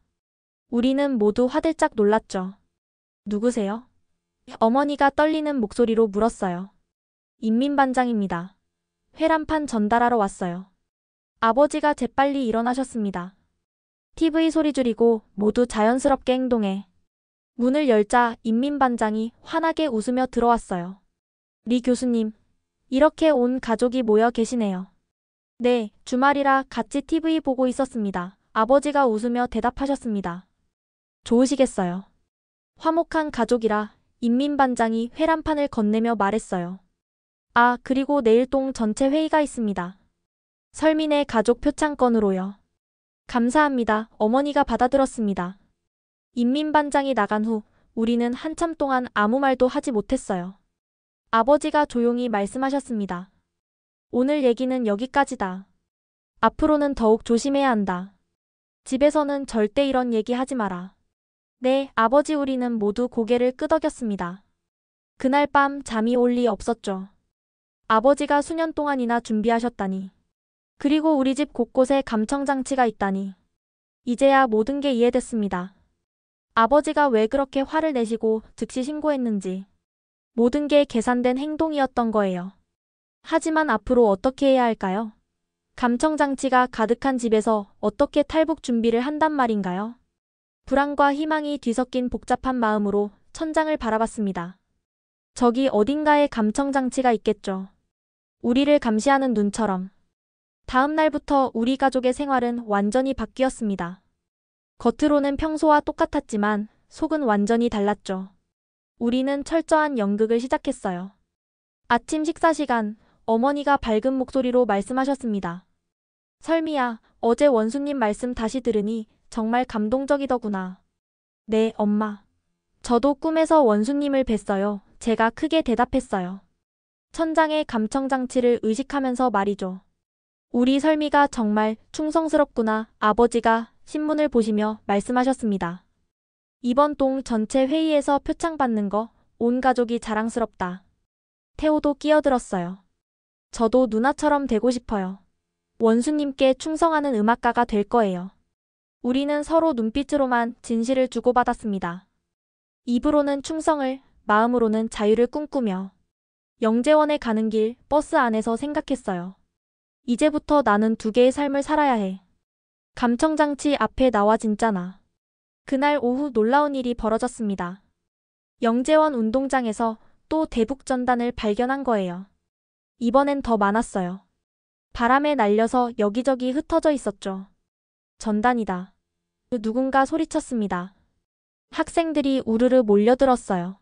우리는 모두 화들짝 놀랐죠. 누구세요? 어머니가 떨리는 목소리로 물었어요. 인민반장입니다. 회란판 전달하러 왔어요. 아버지가 재빨리 일어나셨습니다. TV 소리 줄이고 모두 자연스럽게 행동해. 문을 열자 인민반장이 환하게 웃으며 들어왔어요. 리 교수님, 이렇게 온 가족이 모여 계시네요. 네, 주말이라 같이 TV 보고 있었습니다. 아버지가 웃으며 대답하셨습니다. 좋으시겠어요. 화목한 가족이라 인민반장이 회란판을 건네며 말했어요. 아, 그리고 내일 동 전체 회의가 있습니다. 설민의 가족 표창권으로요. 감사합니다. 어머니가 받아들었습니다. 인민반장이 나간 후 우리는 한참 동안 아무 말도 하지 못했어요. 아버지가 조용히 말씀하셨습니다. 오늘 얘기는 여기까지다. 앞으로는 더욱 조심해야 한다. 집에서는 절대 이런 얘기 하지 마라. 네, 아버지. 우리는 모두 고개를 끄덕였습니다. 그날 밤 잠이 올 리 없었죠. 아버지가 수년 동안이나 준비하셨다니. 그리고 우리 집 곳곳에 감청장치가 있다니. 이제야 모든 게 이해됐습니다. 아버지가 왜 그렇게 화를 내시고 즉시 신고했는지. 모든 게 계산된 행동이었던 거예요. 하지만 앞으로 어떻게 해야 할까요? 감청장치가 가득한 집에서 어떻게 탈북 준비를 한단 말인가요? 불안과 희망이 뒤섞인 복잡한 마음으로 천장을 바라봤습니다. 저기 어딘가에 감청장치가 있겠죠. 우리를 감시하는 눈처럼. 다음 날부터 우리 가족의 생활은 완전히 바뀌었습니다. 겉으로는 평소와 똑같았지만 속은 완전히 달랐죠. 우리는 철저한 연극을 시작했어요. 아침 식사 시간, 어머니가 밝은 목소리로 말씀하셨습니다. 설미야, 어제 원수님 말씀 다시 들으니 정말 감동적이더구나. 네, 엄마. 저도 꿈에서 원수님을 뵀어요. 제가 크게 대답했어요. 천장의 감청장치를 의식하면서 말이죠. 우리 설미가 정말 충성스럽구나. 아버지가 신문을 보시며 말씀하셨습니다. 이번 동 전체 회의에서 표창 받는 거 온 가족이 자랑스럽다. 태호도 끼어들었어요. 저도 누나처럼 되고 싶어요. 원수님께 충성하는 음악가가 될 거예요. 우리는 서로 눈빛으로만 진실을 주고받았습니다. 입으로는 충성을, 마음으로는 자유를 꿈꾸며 영재원에 가는 길 버스 안에서 생각했어요. 이제부터 나는 두 개의 삶을 살아야 해. 감청장치 앞에 나와 진짜나. 그날 오후 놀라운 일이 벌어졌습니다. 영재원 운동장에서 또 대북전단을 발견한 거예요. 이번엔 더 많았어요. 바람에 날려서 여기저기 흩어져 있었죠. 전단이다. 누군가 소리쳤습니다. 학생들이 우르르 몰려들었어요.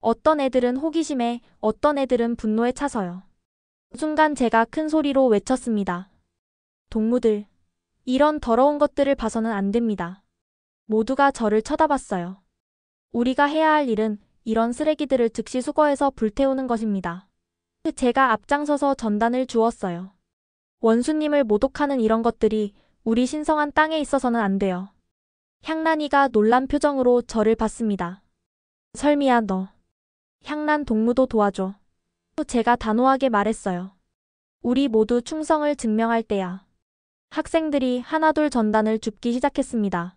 어떤 애들은 호기심에, 어떤 애들은 분노에 차서요. 순간 제가 큰 소리로 외쳤습니다. 동무들, 이런 더러운 것들을 봐서는 안 됩니다. 모두가 저를 쳐다봤어요. 우리가 해야 할 일은 이런 쓰레기들을 즉시 수거해서 불태우는 것입니다. 제가 앞장서서 전단을 주었어요. 원수님을 모독하는 이런 것들이 우리 신성한 땅에 있어서는 안 돼요. 향란이가 놀란 표정으로 저를 봤습니다. 설미야, 너 향란 동무도 도와줘. 제가 단호하게 말했어요. 우리 모두 충성을 증명할 때야. 학생들이 하나둘 전단을 줍기 시작했습니다.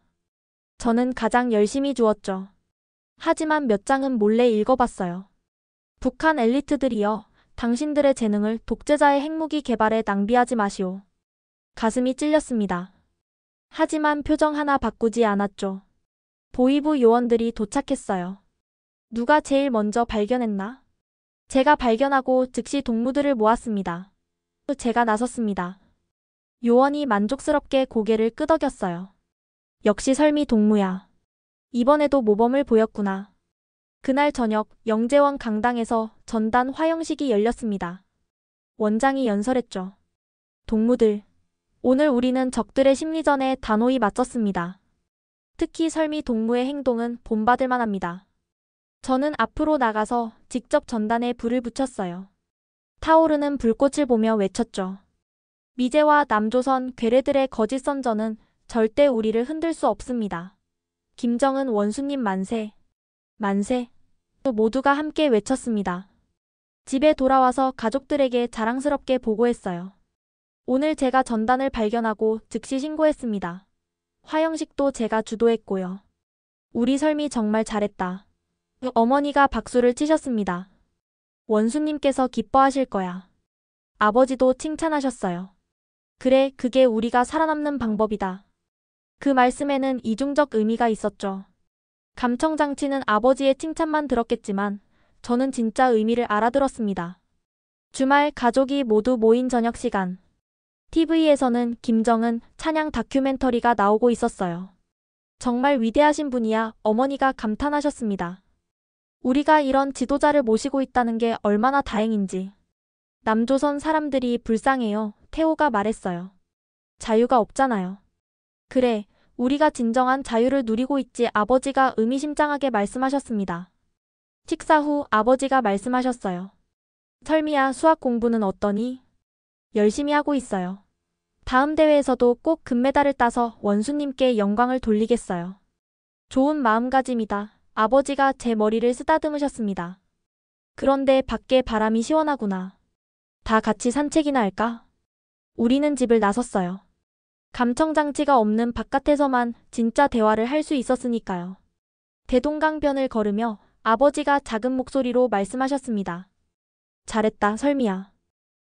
저는 가장 열심히 주었죠. 하지만 몇 장은 몰래 읽어봤어요. 북한 엘리트들이여, 당신들의 재능을 독재자의 핵무기 개발에 낭비하지 마시오. 가슴이 찔렸습니다. 하지만 표정 하나 바꾸지 않았죠. 보위부 요원들이 도착했어요. 누가 제일 먼저 발견했나? 제가 발견하고 즉시 동무들을 모았습니다. 제가 나섰습니다. 요원이 만족스럽게 고개를 끄덕였어요. 역시 설미 동무야. 이번에도 모범을 보였구나. 그날 저녁 영재원 강당에서 전단 화형식이 열렸습니다. 원장이 연설했죠. 동무들, 오늘 우리는 적들의 심리전에 단호히 맞섰습니다. 특히 설미 동무의 행동은 본받을 만합니다. 저는 앞으로 나가서 직접 전단에 불을 붙였어요. 타오르는 불꽃을 보며 외쳤죠. 미제와 남조선 괴뢰들의 거짓 선전은 절대 우리를 흔들 수 없습니다. 김정은 원수님 만세. 만세. 모두가 함께 외쳤습니다. 집에 돌아와서 가족들에게 자랑스럽게 보고했어요. 오늘 제가 전단을 발견하고 즉시 신고했습니다. 화형식도 제가 주도했고요. 우리 설미 정말 잘했다. 어머니가 박수를 치셨습니다. 원수님께서 기뻐하실 거야. 아버지도 칭찬하셨어요. 그래, 그게 우리가 살아남는 방법이다. 그 말씀에는 이중적 의미가 있었죠. 감청장치는 아버지의 칭찬만 들었겠지만 저는 진짜 의미를 알아들었습니다. 주말 가족이 모두 모인 저녁 시간. TV에서는 김정은 찬양 다큐멘터리가 나오고 있었어요. 정말 위대하신 분이야, 어머니가 감탄하셨습니다. 우리가 이런 지도자를 모시고 있다는 게 얼마나 다행인지. 남조선 사람들이 불쌍해요. 태호가 말했어요. 자유가 없잖아요. 그래, 우리가 진정한 자유를 누리고 있지, 아버지가 의미심장하게 말씀하셨습니다. 식사 후 아버지가 말씀하셨어요. 설미야, 수학 공부는 어떠니? 열심히 하고 있어요. 다음 대회에서도 꼭 금메달을 따서 원수님께 영광을 돌리겠어요. 좋은 마음가짐이다. 아버지가 제 머리를 쓰다듬으셨습니다. 그런데 밖에 바람이 시원하구나. 다 같이 산책이나 할까? 우리는 집을 나섰어요. 감청장치가 없는 바깥에서만 진짜 대화를 할 수 있었으니까요. 대동강변을 걸으며 아버지가 작은 목소리로 말씀하셨습니다. 잘했다, 설미야.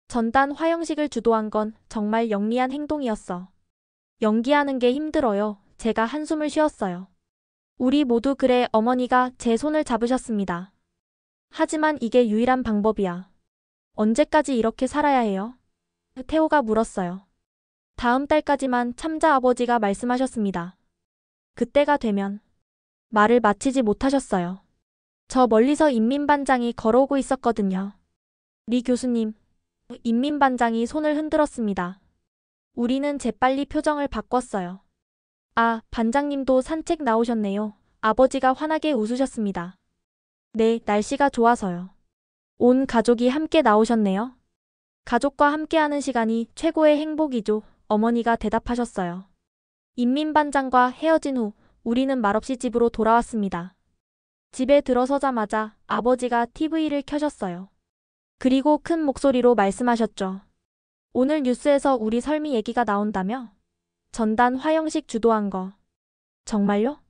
전단 화형식을 주도한 건 정말 영리한 행동이었어. 연기하는 게 힘들어요. 제가 한숨을 쉬었어요. 우리 모두 그래, 어머니가 제 손을 잡으셨습니다. 하지만 이게 유일한 방법이야. 언제까지 이렇게 살아야 해요? 태호가 물었어요. 다음 달까지만 참자, 아버지가 말씀하셨습니다. 그때가 되면 말을 마치지 못하셨어요. 저 멀리서 인민반장이 걸어오고 있었거든요. 리 교수님. 인민반장이 손을 흔들었습니다. 우리는 재빨리 표정을 바꿨어요. 아, 반장님도 산책 나오셨네요. 아버지가 환하게 웃으셨습니다. 네, 날씨가 좋아서요. 온 가족이 함께 나오셨네요. 가족과 함께하는 시간이 최고의 행복이죠. 어머니가 대답하셨어요. 인민반장과 헤어진 후 우리는 말없이 집으로 돌아왔습니다. 집에 들어서자마자 아버지가 TV를 켜셨어요. 그리고 큰 목소리로 말씀하셨죠. 오늘 뉴스에서 우리 설미 얘기가 나온다며? 전단 화형식 주도한 거. 정말요?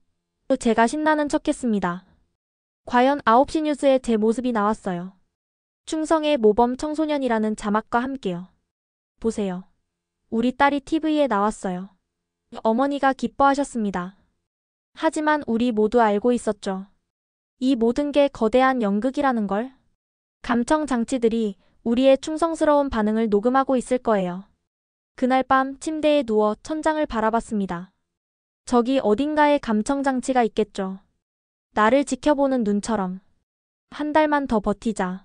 제가 신나는 척했습니다. 과연 9시 뉴스에 제 모습이 나왔어요. 충성의 모범 청소년이라는 자막과 함께요. 보세요. 우리 딸이 TV에 나왔어요. 어머니가 기뻐하셨습니다. 하지만 우리 모두 알고 있었죠. 이 모든 게 거대한 연극이라는 걸. 감청 장치들이 우리의 충성스러운 반응을 녹음하고 있을 거예요. 그날 밤 침대에 누워 천장을 바라봤습니다. 저기 어딘가에 감청 장치가 있겠죠. 나를 지켜보는 눈처럼. 한 달만 더 버티자.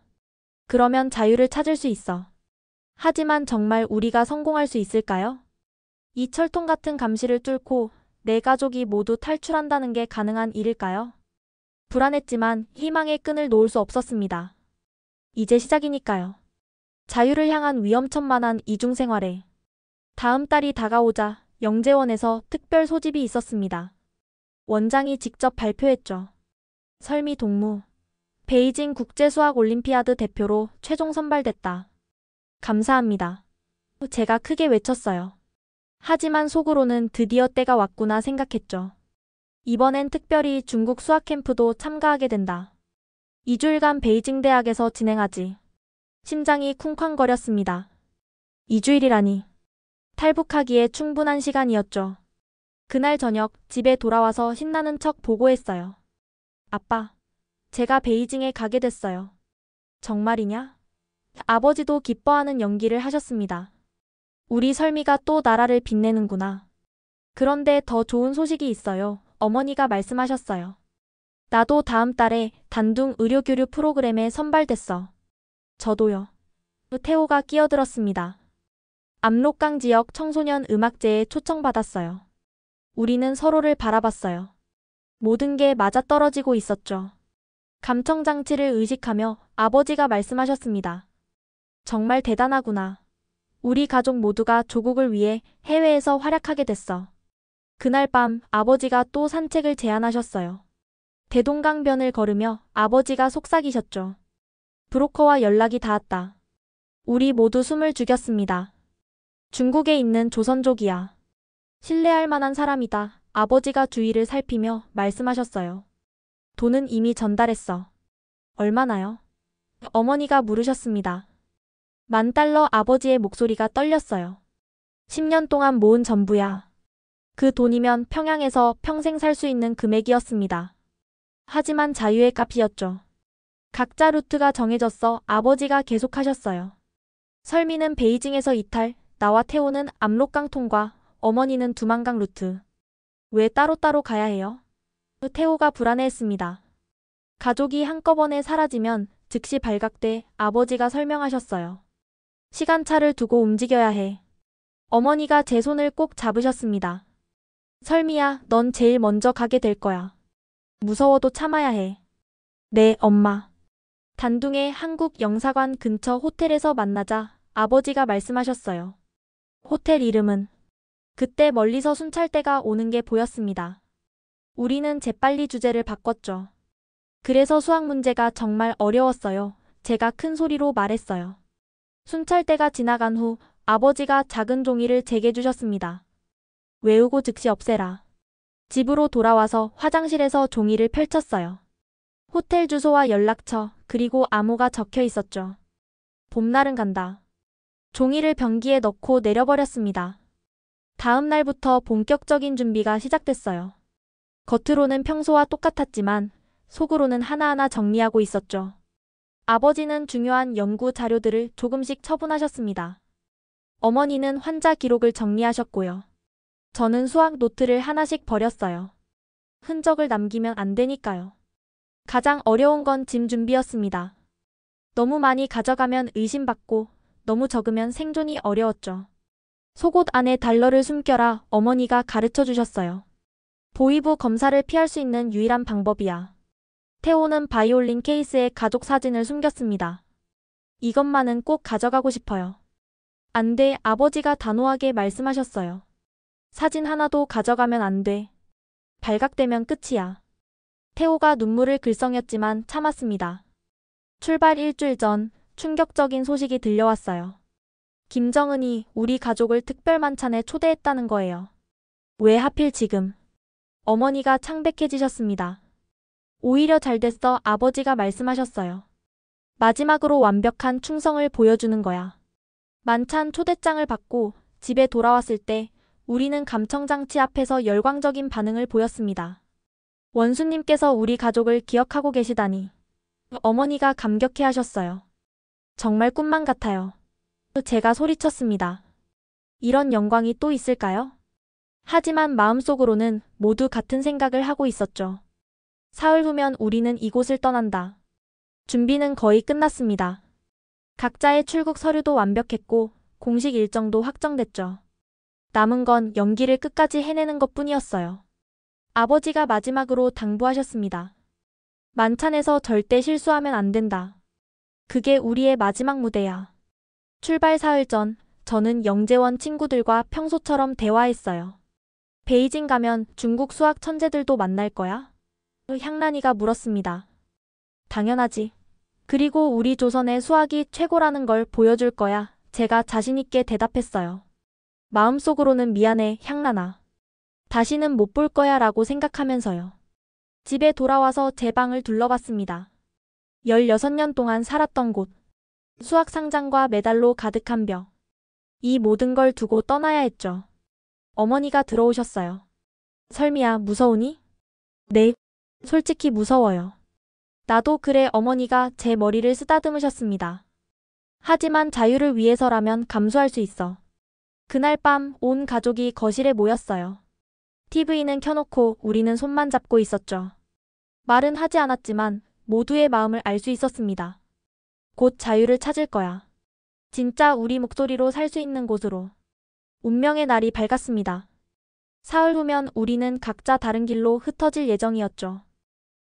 그러면 자유를 찾을 수 있어. 하지만 정말 우리가 성공할 수 있을까요? 이 철통 같은 감시를 뚫고 내 가족이 모두 탈출한다는 게 가능한 일일까요? 불안했지만 희망의 끈을 놓을 수 없었습니다. 이제 시작이니까요. 자유를 향한 위험천만한 이중생활에 다음 달이 다가오자 영재원에서 특별 소집이 있었습니다. 원장이 직접 발표했죠. 설미 동무, 베이징 국제수학올림피아드 대표로 최종 선발됐다. 감사합니다. 제가 크게 외쳤어요. 하지만 속으로는 드디어 때가 왔구나 생각했죠. 이번엔 특별히 중국 수학 캠프도 참가하게 된다. 2주일간 베이징 대학에서 진행하지. 심장이 쿵쾅거렸습니다. 2주일이라니. 탈북하기에 충분한 시간이었죠. 그날 저녁 집에 돌아와서 신나는 척 보고했어요. 아빠, 제가 베이징에 가게 됐어요. 정말이냐? 아버지도 기뻐하는 연기를 하셨습니다. 우리 설미가 또 나라를 빛내는구나. 그런데 더 좋은 소식이 있어요. 어머니가 말씀하셨어요. 나도 다음 달에 단둥 의료교류 프로그램에 선발됐어. 저도요. 태호가 끼어들었습니다. 압록강 지역 청소년 음악제에 초청받았어요. 우리는 서로를 바라봤어요. 모든 게 맞아떨어지고 있었죠. 감청장치를 의식하며 아버지가 말씀하셨습니다. 정말 대단하구나. 우리 가족 모두가 조국을 위해 해외에서 활약하게 됐어. 그날 밤 아버지가 또 산책을 제안하셨어요. 대동강변을 걸으며 아버지가 속삭이셨죠. 브로커와 연락이 닿았다. 우리 모두 숨을 죽였습니다. 중국에 있는 조선족이야. 신뢰할 만한 사람이다. 아버지가 주위를 살피며 말씀하셨어요. 돈은 이미 전달했어. 얼마나요? 어머니가 물으셨습니다. $10,000. 아버지의 목소리가 떨렸어요. 10년 동안 모은 전부야. 그 돈이면 평양에서 평생 살 수 있는 금액이었습니다. 하지만 자유의 값이었죠. 각자 루트가 정해졌어. 아버지가 계속하셨어요. 설미는 베이징에서 이탈, 나와 태호는 압록강 통과, 어머니는 두만강 루트. 왜 따로따로 가야 해요? 태호가 불안해했습니다. 가족이 한꺼번에 사라지면 즉시 발각돼. 아버지가 설명하셨어요. 시간차를 두고 움직여야 해. 어머니가 제 손을 꼭 잡으셨습니다. 설미야, 넌 제일 먼저 가게 될 거야. 무서워도 참아야 해. 네, 엄마. 단둥의 한국 영사관 근처 호텔에서 만나자 아버지가 말씀하셨어요. 호텔 이름은? 그때 멀리서 순찰대가 오는 게 보였습니다. 우리는 재빨리 주제를 바꿨죠. 그래서 수학 문제가 정말 어려웠어요. 제가 큰 소리로 말했어요. 순찰대가 지나간 후 아버지가 작은 종이를 제게 주셨습니다. 외우고 즉시 없애라. 집으로 돌아와서 화장실에서 종이를 펼쳤어요. 호텔 주소와 연락처, 그리고 암호가 적혀 있었죠. 봄날은 간다. 종이를 변기에 넣고 내려버렸습니다. 다음 날부터 본격적인 준비가 시작됐어요. 겉으로는 평소와 똑같았지만 속으로는 하나하나 정리하고 있었죠. 아버지는 중요한 연구 자료들을 조금씩 처분하셨습니다. 어머니는 환자 기록을 정리하셨고요. 저는 수학 노트를 하나씩 버렸어요. 흔적을 남기면 안 되니까요. 가장 어려운 건 짐 준비였습니다. 너무 많이 가져가면 의심받고 너무 적으면 생존이 어려웠죠. 속옷 안에 달러를 숨겨라. 어머니가 가르쳐 주셨어요. 보이부 검사를 피할 수 있는 유일한 방법이야. 태호는 바이올린 케이스에 가족 사진을 숨겼습니다. 이것만은 꼭 가져가고 싶어요. 안 돼. 아버지가 단호하게 말씀하셨어요. 사진 하나도 가져가면 안 돼. 발각되면 끝이야. 태호가 눈물을 글썽였지만 참았습니다. 출발 일주일 전 충격적인 소식이 들려왔어요. 김정은이 우리 가족을 특별 만찬에 초대했다는 거예요. 왜 하필 지금? 어머니가 창백해지셨습니다. 오히려 잘 됐어. 아버지가 말씀하셨어요. 마지막으로 완벽한 충성을 보여주는 거야. 만찬 초대장을 받고 집에 돌아왔을 때 우리는 감청장치 앞에서 열광적인 반응을 보였습니다. 원수님께서 우리 가족을 기억하고 계시다니. 어머니가 감격해 하셨어요. 정말 꿈만 같아요. 제가 소리쳤습니다. 이런 영광이 또 있을까요? 하지만 마음속으로는 모두 같은 생각을 하고 있었죠. 사흘 후면 우리는 이곳을 떠난다. 준비는 거의 끝났습니다. 각자의 출국 서류도 완벽했고 공식 일정도 확정됐죠. 남은 건 연기를 끝까지 해내는 것뿐이었어요. 아버지가 마지막으로 당부하셨습니다. 만찬에서 절대 실수하면 안 된다. 그게 우리의 마지막 무대야. 출발 사흘 전, 저는 영재원 친구들과 평소처럼 대화했어요. 베이징 가면 중국 수학 천재들도 만날 거야? 향란이가 물었습니다. 당연하지. 그리고 우리 조선의 수학이 최고라는 걸 보여줄 거야. 제가 자신있게 대답했어요. 마음속으로는 미안해, 향란아. 다시는 못 볼 거야 라고 생각하면서요. 집에 돌아와서 제 방을 둘러봤습니다. 16년 동안 살았던 곳. 수학 상장과 메달로 가득한 벽. 이 모든 걸 두고 떠나야 했죠. 어머니가 들어오셨어요. 설미야, 무서우니? 네, 솔직히 무서워요. 나도 그래. 어머니가 제 머리를 쓰다듬으셨습니다. 하지만 자유를 위해서라면 감수할 수 있어. 그날 밤 온 가족이 거실에 모였어요. TV는 켜놓고 우리는 손만 잡고 있었죠. 말은 하지 않았지만 모두의 마음을 알 수 있었습니다. 곧 자유를 찾을 거야. 진짜 우리 목소리로 살 수 있는 곳으로. 운명의 날이 밝았습니다. 사흘 후면 우리는 각자 다른 길로 흩어질 예정이었죠.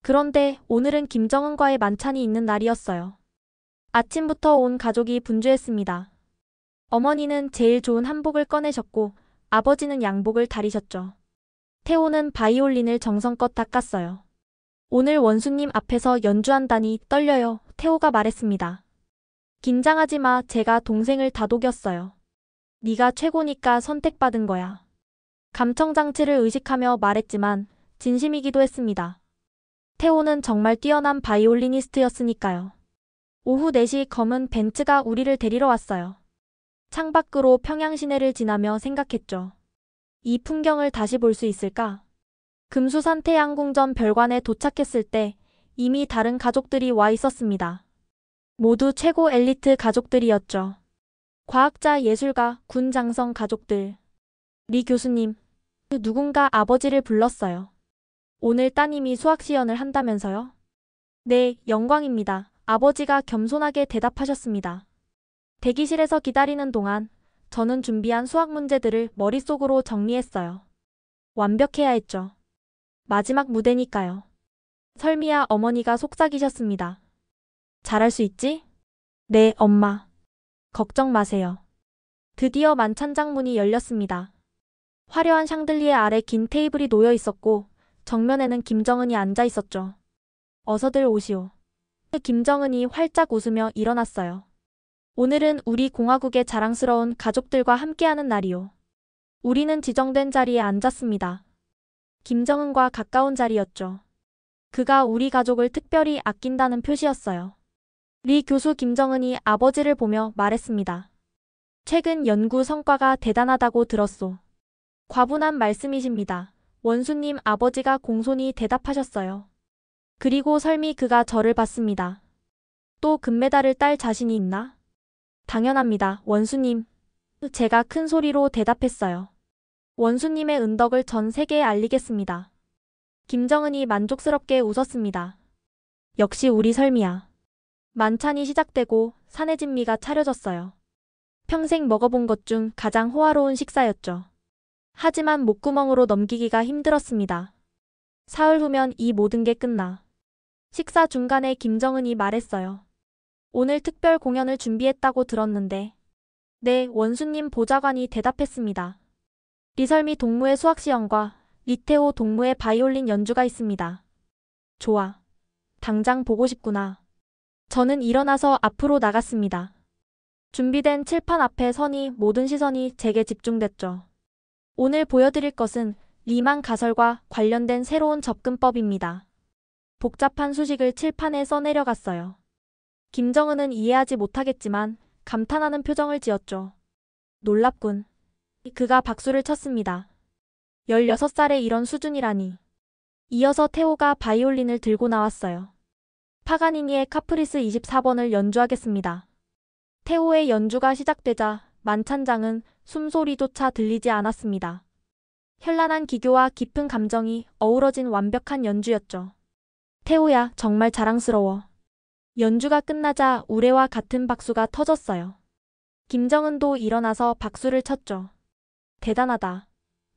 그런데 오늘은 김정은과의 만찬이 있는 날이었어요. 아침부터 온 가족이 분주했습니다. 어머니는 제일 좋은 한복을 꺼내셨고 아버지는 양복을 다리셨죠. 태호는 바이올린을 정성껏 닦았어요. 오늘 원수님 앞에서 연주한다니 떨려요. 태호가 말했습니다. 긴장하지 마. 제가 동생을 다독였어요. 네가 최고니까 선택받은 거야. 감청장치를 의식하며 말했지만 진심이기도 했습니다. 태호는 정말 뛰어난 바이올리니스트였으니까요. 오후 4시 검은 벤츠가 우리를 데리러 왔어요. 창밖으로 평양시내를 지나며 생각했죠. 이 풍경을 다시 볼 수 있을까? 금수산 태양궁전 별관에 도착했을 때 이미 다른 가족들이 와 있었습니다. 모두 최고 엘리트 가족들이었죠. 과학자, 예술가, 군 장성 가족들. 리 교수님, 누군가 아버지를 불렀어요. 오늘 따님이 수학 시연을 한다면서요? 네, 영광입니다. 아버지가 겸손하게 대답하셨습니다. 대기실에서 기다리는 동안 저는 준비한 수학 문제들을 머릿속으로 정리했어요. 완벽해야 했죠. 마지막 무대니까요. 설미야, 어머니가 속삭이셨습니다. 잘할 수 있지? 네, 엄마. 걱정 마세요. 드디어 만찬장 문이 열렸습니다. 화려한 샹들리에 아래 긴 테이블이 놓여 있었고 정면에는 김정은이 앉아 있었죠. 어서들 오시오. 김정은이 활짝 웃으며 일어났어요. 오늘은 우리 공화국의 자랑스러운 가족들과 함께하는 날이오. 우리는 지정된 자리에 앉았습니다. 김정은과 가까운 자리였죠. 그가 우리 가족을 특별히 아낀다는 표시였어요. 리 교수 김정은이 아버지를 보며 말했습니다. 최근 연구 성과가 대단하다고 들었소. 과분한 말씀이십니다. 원수님, 아버지가 공손히 대답하셨어요. 그리고 설미 그가 저를 봤습니다. 또 금메달을 딸 자신이 있나? 당연합니다, 원수님. 제가 큰 소리로 대답했어요. 원수님의 은덕을 전 세계에 알리겠습니다. 김정은이 만족스럽게 웃었습니다. 역시 우리 설미야. 만찬이 시작되고 산해진미가 차려졌어요. 평생 먹어본 것 중 가장 호화로운 식사였죠. 하지만 목구멍으로 넘기기가 힘들었습니다. 사흘 후면 이 모든 게 끝나. 식사 중간에 김정은이 말했어요. 오늘 특별 공연을 준비했다고 들었는데. 네, 원수님 보좌관이 대답했습니다. 리설미 동무의 수학시연과 리태호 동무의 바이올린 연주가 있습니다. 좋아. 당장 보고 싶구나. 저는 일어나서 앞으로 나갔습니다. 준비된 칠판 앞에 서니 모든 시선이 제게 집중됐죠. 오늘 보여드릴 것은 리만 가설과 관련된 새로운 접근법입니다. 복잡한 수식을 칠판에 써내려갔어요. 김정은은 이해하지 못하겠지만 감탄하는 표정을 지었죠. 놀랍군. 그가 박수를 쳤습니다. 16살에 이런 수준이라니. 이어서 태호가 바이올린을 들고 나왔어요. 파가니니의 카프리스 24번을 연주하겠습니다. 태호의 연주가 시작되자 만찬장은 숨소리조차 들리지 않았습니다. 현란한 기교와 깊은 감정이 어우러진 완벽한 연주였죠. 태호야, 정말 자랑스러워. 연주가 끝나자 우레와 같은 박수가 터졌어요. 김정은도 일어나서 박수를 쳤죠. 대단하다.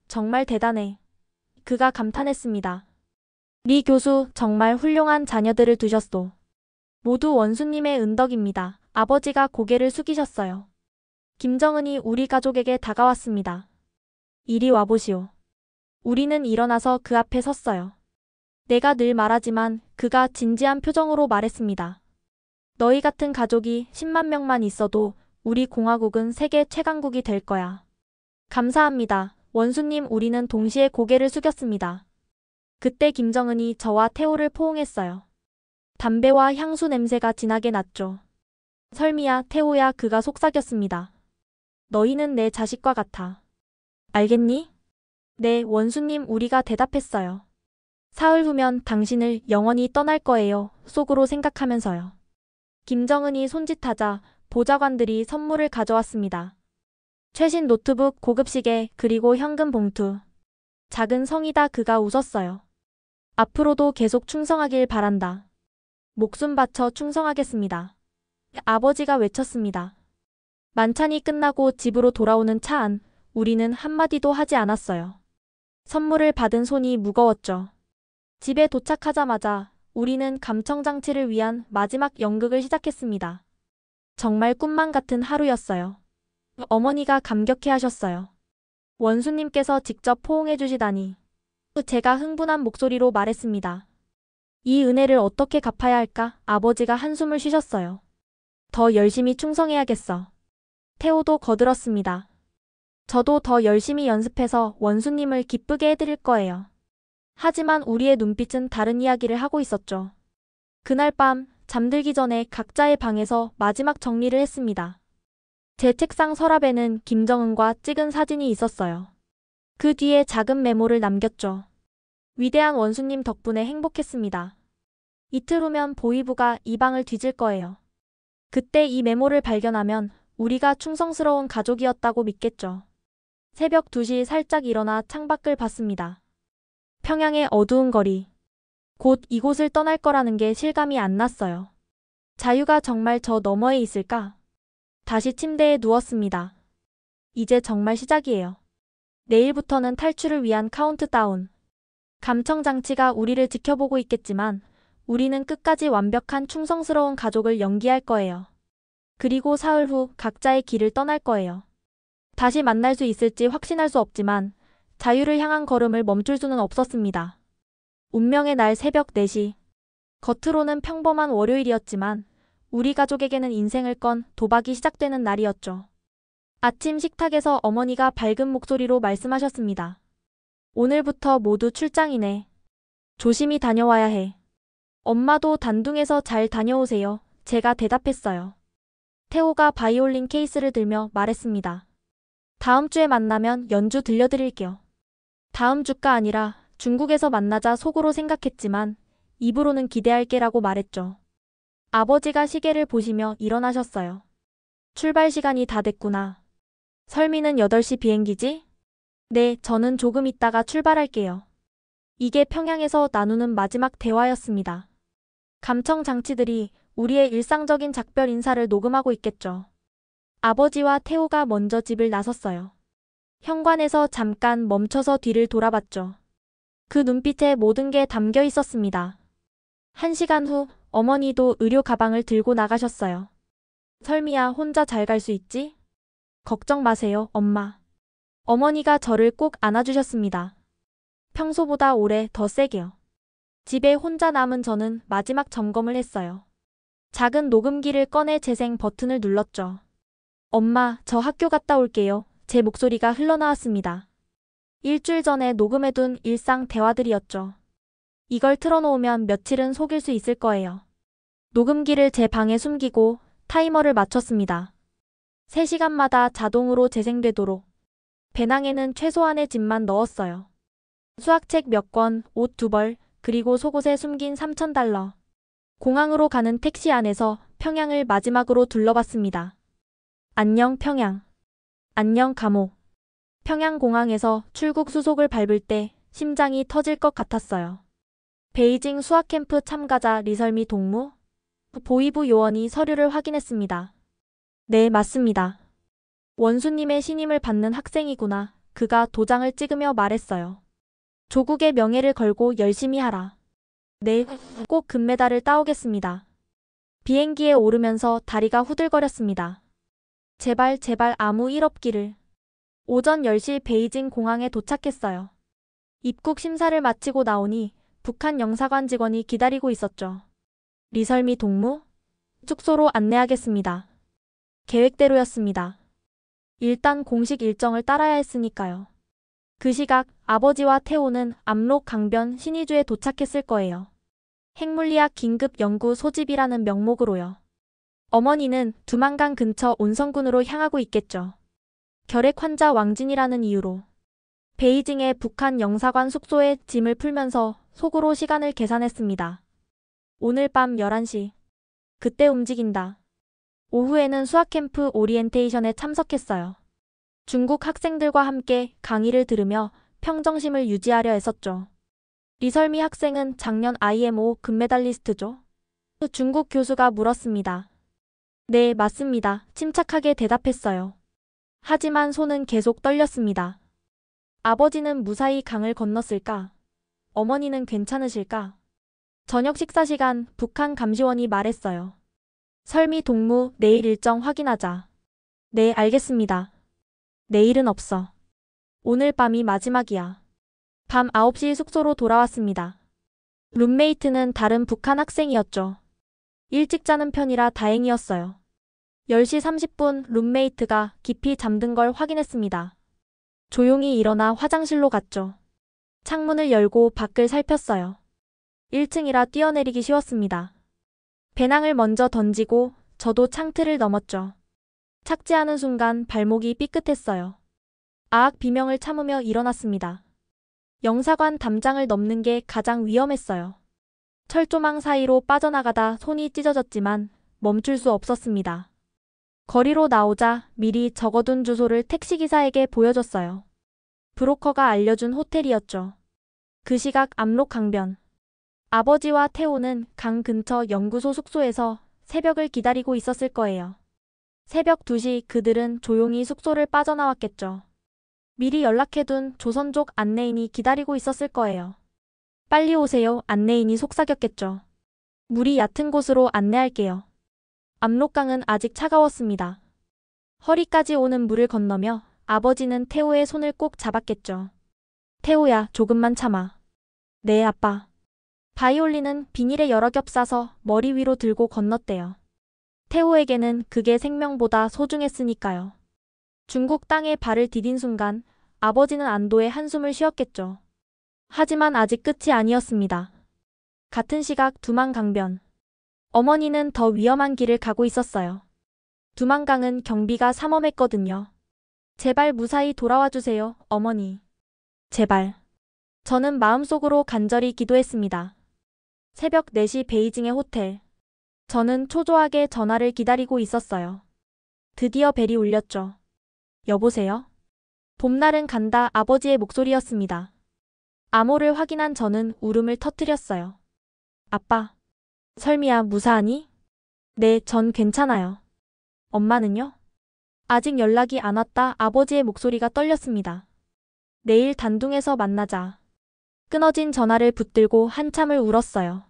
정말 대단해. 그가 감탄했습니다. 리 교수 정말 훌륭한 자녀들을 두셨소. 모두 원수님의 은덕입니다. 아버지가 고개를 숙이셨어요. 김정은이 우리 가족에게 다가왔습니다. 이리 와보시오. 우리는 일어나서 그 앞에 섰어요. 내가 늘 말하지만 그가 진지한 표정으로 말했습니다. 너희 같은 가족이 10만 명만 있어도 우리 공화국은 세계 최강국이 될 거야. 감사합니다. 원수님. 우리는 동시에 고개를 숙였습니다. 그때 김정은이 저와 태호를 포옹했어요. 담배와 향수 냄새가 진하게 났죠. 설미야, 태호야. 그가 속삭였습니다. 너희는 내 자식과 같아. 알겠니? 네, 원수님. 우리가 대답했어요. 사흘 후면 당신을 영원히 떠날 거예요. 속으로 생각하면서요. 김정은이 손짓하자 보좌관들이 선물을 가져왔습니다. 최신 노트북, 고급 시계, 그리고 현금 봉투. 작은 성이다. 그가 웃었어요. 앞으로도 계속 충성하길 바란다. 목숨 바쳐 충성하겠습니다. 아버지가 외쳤습니다. 만찬이 끝나고 집으로 돌아오는 차 안, 우리는 한마디도 하지 않았어요. 선물을 받은 손이 무거웠죠. 집에 도착하자마자 우리는 감청장치를 위한 마지막 연극을 시작했습니다. 정말 꿈만 같은 하루였어요. 어머니가 감격해 하셨어요. 원수님께서 직접 포옹해 주시다니. 제가 흥분한 목소리로 말했습니다. 이 은혜를 어떻게 갚아야 할까? 아버지가 한숨을 쉬셨어요. 더 열심히 충성해야겠어. 태호도 거들었습니다. 저도 더 열심히 연습해서 원수님을 기쁘게 해드릴 거예요. 하지만 우리의 눈빛은 다른 이야기를 하고 있었죠. 그날 밤 잠들기 전에 각자의 방에서 마지막 정리를 했습니다. 제 책상 서랍에는 김정은과 찍은 사진이 있었어요. 그 뒤에 작은 메모를 남겼죠. 위대한 원수님 덕분에 행복했습니다. 이틀 후면 보위부가 이 방을 뒤질 거예요. 그때 이 메모를 발견하면 우리가 충성스러운 가족이었다고 믿겠죠. 새벽 2시 살짝 일어나 창밖을 봤습니다. 평양의 어두운 거리. 곧 이곳을 떠날 거라는 게 실감이 안 났어요. 자유가 정말 저 너머에 있을까? 다시 침대에 누웠습니다. 이제 정말 시작이에요. 내일부터는 탈출을 위한 카운트다운. 감청장치가 우리를 지켜보고 있겠지만 우리는 끝까지 완벽한 충성스러운 가족을 연기할 거예요. 그리고 사흘 후 각자의 길을 떠날 거예요. 다시 만날 수 있을지 확신할 수 없지만 자유를 향한 걸음을 멈출 수는 없었습니다. 운명의 날 새벽 4시. 겉으로는 평범한 월요일이었지만 우리 가족에게는 인생을 건 도박이 시작되는 날이었죠. 아침 식탁에서 어머니가 밝은 목소리로 말씀하셨습니다. 오늘부터 모두 출장이네. 조심히 다녀와야 해. 엄마도 단둥에서 잘 다녀오세요. 제가 대답했어요. 태호가 바이올린 케이스를 들며 말했습니다. 다음 주에 만나면 연주 들려드릴게요. 다음 주가 아니라 중국에서 만나자 속으로 생각했지만 입으로는 기대할게라고 말했죠. 아버지가 시계를 보시며 일어나셨어요. 출발 시간이 다 됐구나. 설미는 8시 비행기지? 네, 저는 조금 있다가 출발할게요. 이게 평양에서 나누는 마지막 대화였습니다. 감청 장치들이 우리의 일상적인 작별 인사를 녹음하고 있겠죠. 아버지와 태호가 먼저 집을 나섰어요. 현관에서 잠깐 멈춰서 뒤를 돌아봤죠. 그 눈빛에 모든 게 담겨 있었습니다. 1시간 후 어머니도 의료 가방을 들고 나가셨어요. 설미야, 혼자 잘 갈 수 있지? 걱정 마세요, 엄마. 어머니가 저를 꼭 안아주셨습니다. 평소보다 오래 더 세게요. 집에 혼자 남은 저는 마지막 점검을 했어요. 작은 녹음기를 꺼내 재생 버튼을 눌렀죠. 엄마, 저 학교 갔다 올게요. 제 목소리가 흘러나왔습니다. 일주일 전에 녹음해둔 일상 대화들이었죠. 이걸 틀어놓으면 며칠은 속일 수 있을 거예요. 녹음기를 제 방에 숨기고 타이머를 맞췄습니다. 3시간마다 자동으로 재생되도록. 배낭에는 최소한의 짐만 넣었어요. 수학책 몇 권, 옷 2벌, 그리고 속옷에 숨긴 $3,000. 공항으로 가는 택시 안에서 평양을 마지막으로 둘러봤습니다. 안녕 평양. 안녕 감옥. 평양공항에서 출국 수속을 밟을 때 심장이 터질 것 같았어요. 베이징 수학캠프 참가자 리설미 동무? 보위부 요원이 서류를 확인했습니다. 네, 맞습니다. 원수님의 신임을 받는 학생이구나. 그가 도장을 찍으며 말했어요. 조국의 명예를 걸고 열심히 하라. 네, 꼭 금메달을 따오겠습니다. 비행기에 오르면서 다리가 후들거렸습니다. 제발 제발 아무 일 없기를. 오전 10시 베이징 공항에 도착했어요. 입국 심사를 마치고 나오니 북한 영사관 직원이 기다리고 있었죠. 리설미 동무? 숙소로 안내하겠습니다. 계획대로였습니다. 일단 공식 일정을 따라야 했으니까요. 그 시각 아버지와 태호는 압록 강변 신의주에 도착했을 거예요. 핵물리학 긴급 연구 소집이라는 명목으로요. 어머니는 두만강 근처 온성군으로 향하고 있겠죠. 결핵 환자 왕진이라는 이유로. 베이징의 북한 영사관 숙소에 짐을 풀면서 속으로 시간을 계산했습니다. 오늘 밤 11시. 그때 움직인다. 오후에는 수학캠프 오리엔테이션에 참석했어요. 중국 학생들과 함께 강의를 들으며 평정심을 유지하려 했었죠. 리설미 학생은 작년 IMO 금메달리스트죠? 중국 교수가 물었습니다. 네, 맞습니다. 침착하게 대답했어요. 하지만 손은 계속 떨렸습니다. 아버지는 무사히 강을 건넜을까? 어머니는 괜찮으실까? 저녁 식사 시간 북한 감시원이 말했어요. 설미 동무, 내일 일정 확인하자. 네, 알겠습니다. 내일은 없어. 오늘 밤이 마지막이야. 밤 9시 숙소로 돌아왔습니다. 룸메이트는 다른 북한 학생이었죠. 일찍 자는 편이라 다행이었어요. 10시 30분 룸메이트가 깊이 잠든 걸 확인했습니다. 조용히 일어나 화장실로 갔죠. 창문을 열고 밖을 살폈어요. 1층이라 뛰어내리기 쉬웠습니다. 배낭을 먼저 던지고 저도 창틀을 넘었죠. 착지하는 순간 발목이 삐끗했어요. 아악 비명을 참으며 일어났습니다. 영사관 담장을 넘는 게 가장 위험했어요. 철조망 사이로 빠져나가다 손이 찢어졌지만 멈출 수 없었습니다. 거리로 나오자 미리 적어둔 주소를 택시기사에게 보여줬어요. 브로커가 알려준 호텔이었죠. 그 시각 압록 강변. 아버지와 태호는 강 근처 연구소 숙소에서 새벽을 기다리고 있었을 거예요. 새벽 2시 그들은 조용히 숙소를 빠져나왔겠죠. 미리 연락해둔 조선족 안내인이 기다리고 있었을 거예요. 빨리 오세요. 안내인이 속삭였겠죠. 물이 얕은 곳으로 안내할게요. 압록강은 아직 차가웠습니다. 허리까지 오는 물을 건너며 아버지는 태호의 손을 꼭 잡았겠죠. 태호야, 조금만 참아. 네, 아빠. 바이올린은 비닐에 여러 겹 싸서 머리 위로 들고 건넜대요. 태호에게는 그게 생명보다 소중했으니까요. 중국 땅에 발을 디딘 순간 아버지는 안도의 한숨을 쉬었겠죠. 하지만 아직 끝이 아니었습니다. 같은 시각 두만강변. 어머니는 더 위험한 길을 가고 있었어요. 두만강은 경비가 삼엄했거든요. 제발 무사히 돌아와 주세요, 어머니. 제발. 저는 마음속으로 간절히 기도했습니다. 새벽 4시 베이징의 호텔. 저는 초조하게 전화를 기다리고 있었어요. 드디어 벨이 울렸죠. 여보세요? 봄날은 간다 아버지의 목소리였습니다. 암호를 확인한 저는 울음을 터뜨렸어요. 아빠. 설미야, 무사하니? 네, 전 괜찮아요. 엄마는요? 아직 연락이 안 왔다 아버지의 목소리가 떨렸습니다. 내일 단둥에서 만나자. 끊어진 전화를 붙들고 한참을 울었어요.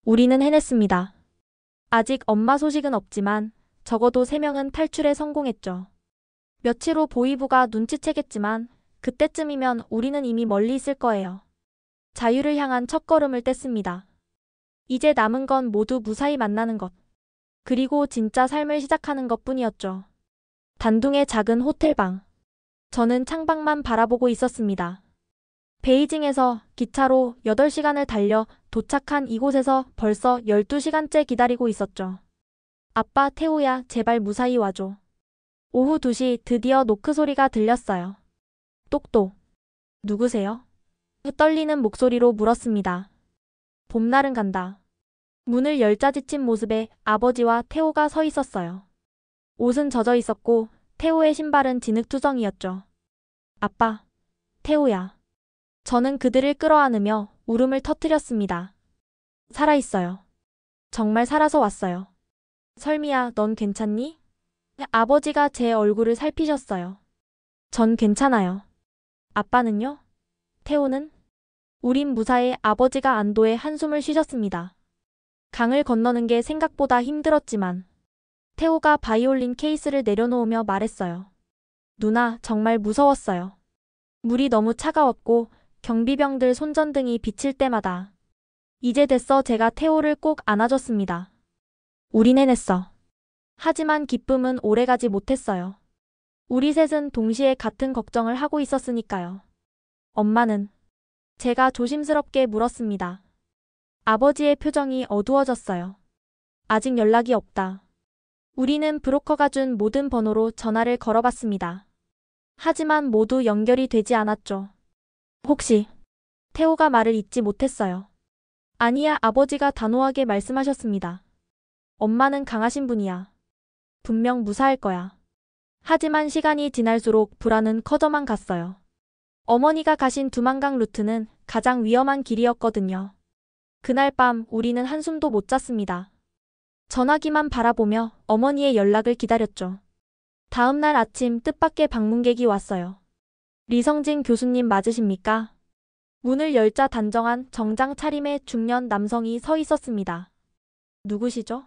우리는 해냈습니다. 아직 엄마 소식은 없지만 적어도 3명은 탈출에 성공했죠. 며칠 후 보이부가 눈치채겠지만 그때쯤이면 우리는 이미 멀리 있을 거예요. 자유를 향한 첫걸음을 뗐습니다. 이제 남은 건 모두 무사히 만나는 것. 그리고 진짜 삶을 시작하는 것뿐이었죠. 단둥의 작은 호텔방. 저는 창밖만 바라보고 있었습니다. 베이징에서 기차로 8시간을 달려 도착한 이곳에서 벌써 12시간째 기다리고 있었죠. 아빠, 태호야, 제발 무사히 와줘. 오후 2시 드디어 노크 소리가 들렸어요. 똑똑. 누구세요? 떨리는 목소리로 물었습니다. 봄날은 간다. 문을 열자 지친 모습에 아버지와 태호가 서 있었어요. 옷은 젖어 있었고 태호의 신발은 진흙투성이었죠. 아빠, 태호야. 저는 그들을 끌어안으며 울음을 터뜨렸습니다. 살아있어요. 정말 살아서 왔어요. 설미야, 넌 괜찮니? 아버지가 제 얼굴을 살피셨어요. 전 괜찮아요. 아빠는요? 태호는? 우린 무사히 아버지가 안도의 한숨을 쉬셨습니다. 강을 건너는 게 생각보다 힘들었지만 태호가 바이올린 케이스를 내려놓으며 말했어요. 누나, 정말 무서웠어요. 물이 너무 차가웠고 경비병들 손전등이 비칠 때마다. 이제 됐어. 제가 태호를 꼭 안아줬습니다. 우린 해냈어. 하지만 기쁨은 오래가지 못했어요. 우리 셋은 동시에 같은 걱정을 하고 있었으니까요. 엄마는? 제가 조심스럽게 물었습니다. 아버지의 표정이 어두워졌어요. 아직 연락이 없다. 우리는 브로커가 준 모든 번호로 전화를 걸어봤습니다. 하지만 모두 연결이 되지 않았죠. 혹시 태호가 말을 잇지 못했어요. 아니야, 아버지가 단호하게 말씀하셨습니다. 엄마는 강하신 분이야. 분명 무사할 거야. 하지만 시간이 지날수록 불안은 커져만 갔어요. 어머니가 가신 두만강 루트는 가장 위험한 길이었거든요. 그날 밤 우리는 한숨도 못 잤습니다. 전화기만 바라보며 어머니의 연락을 기다렸죠. 다음 날 아침 뜻밖의 방문객이 왔어요. 리성진 교수님 맞으십니까? 문을 열자 단정한 정장 차림의 중년 남성이 서 있었습니다. 누구시죠?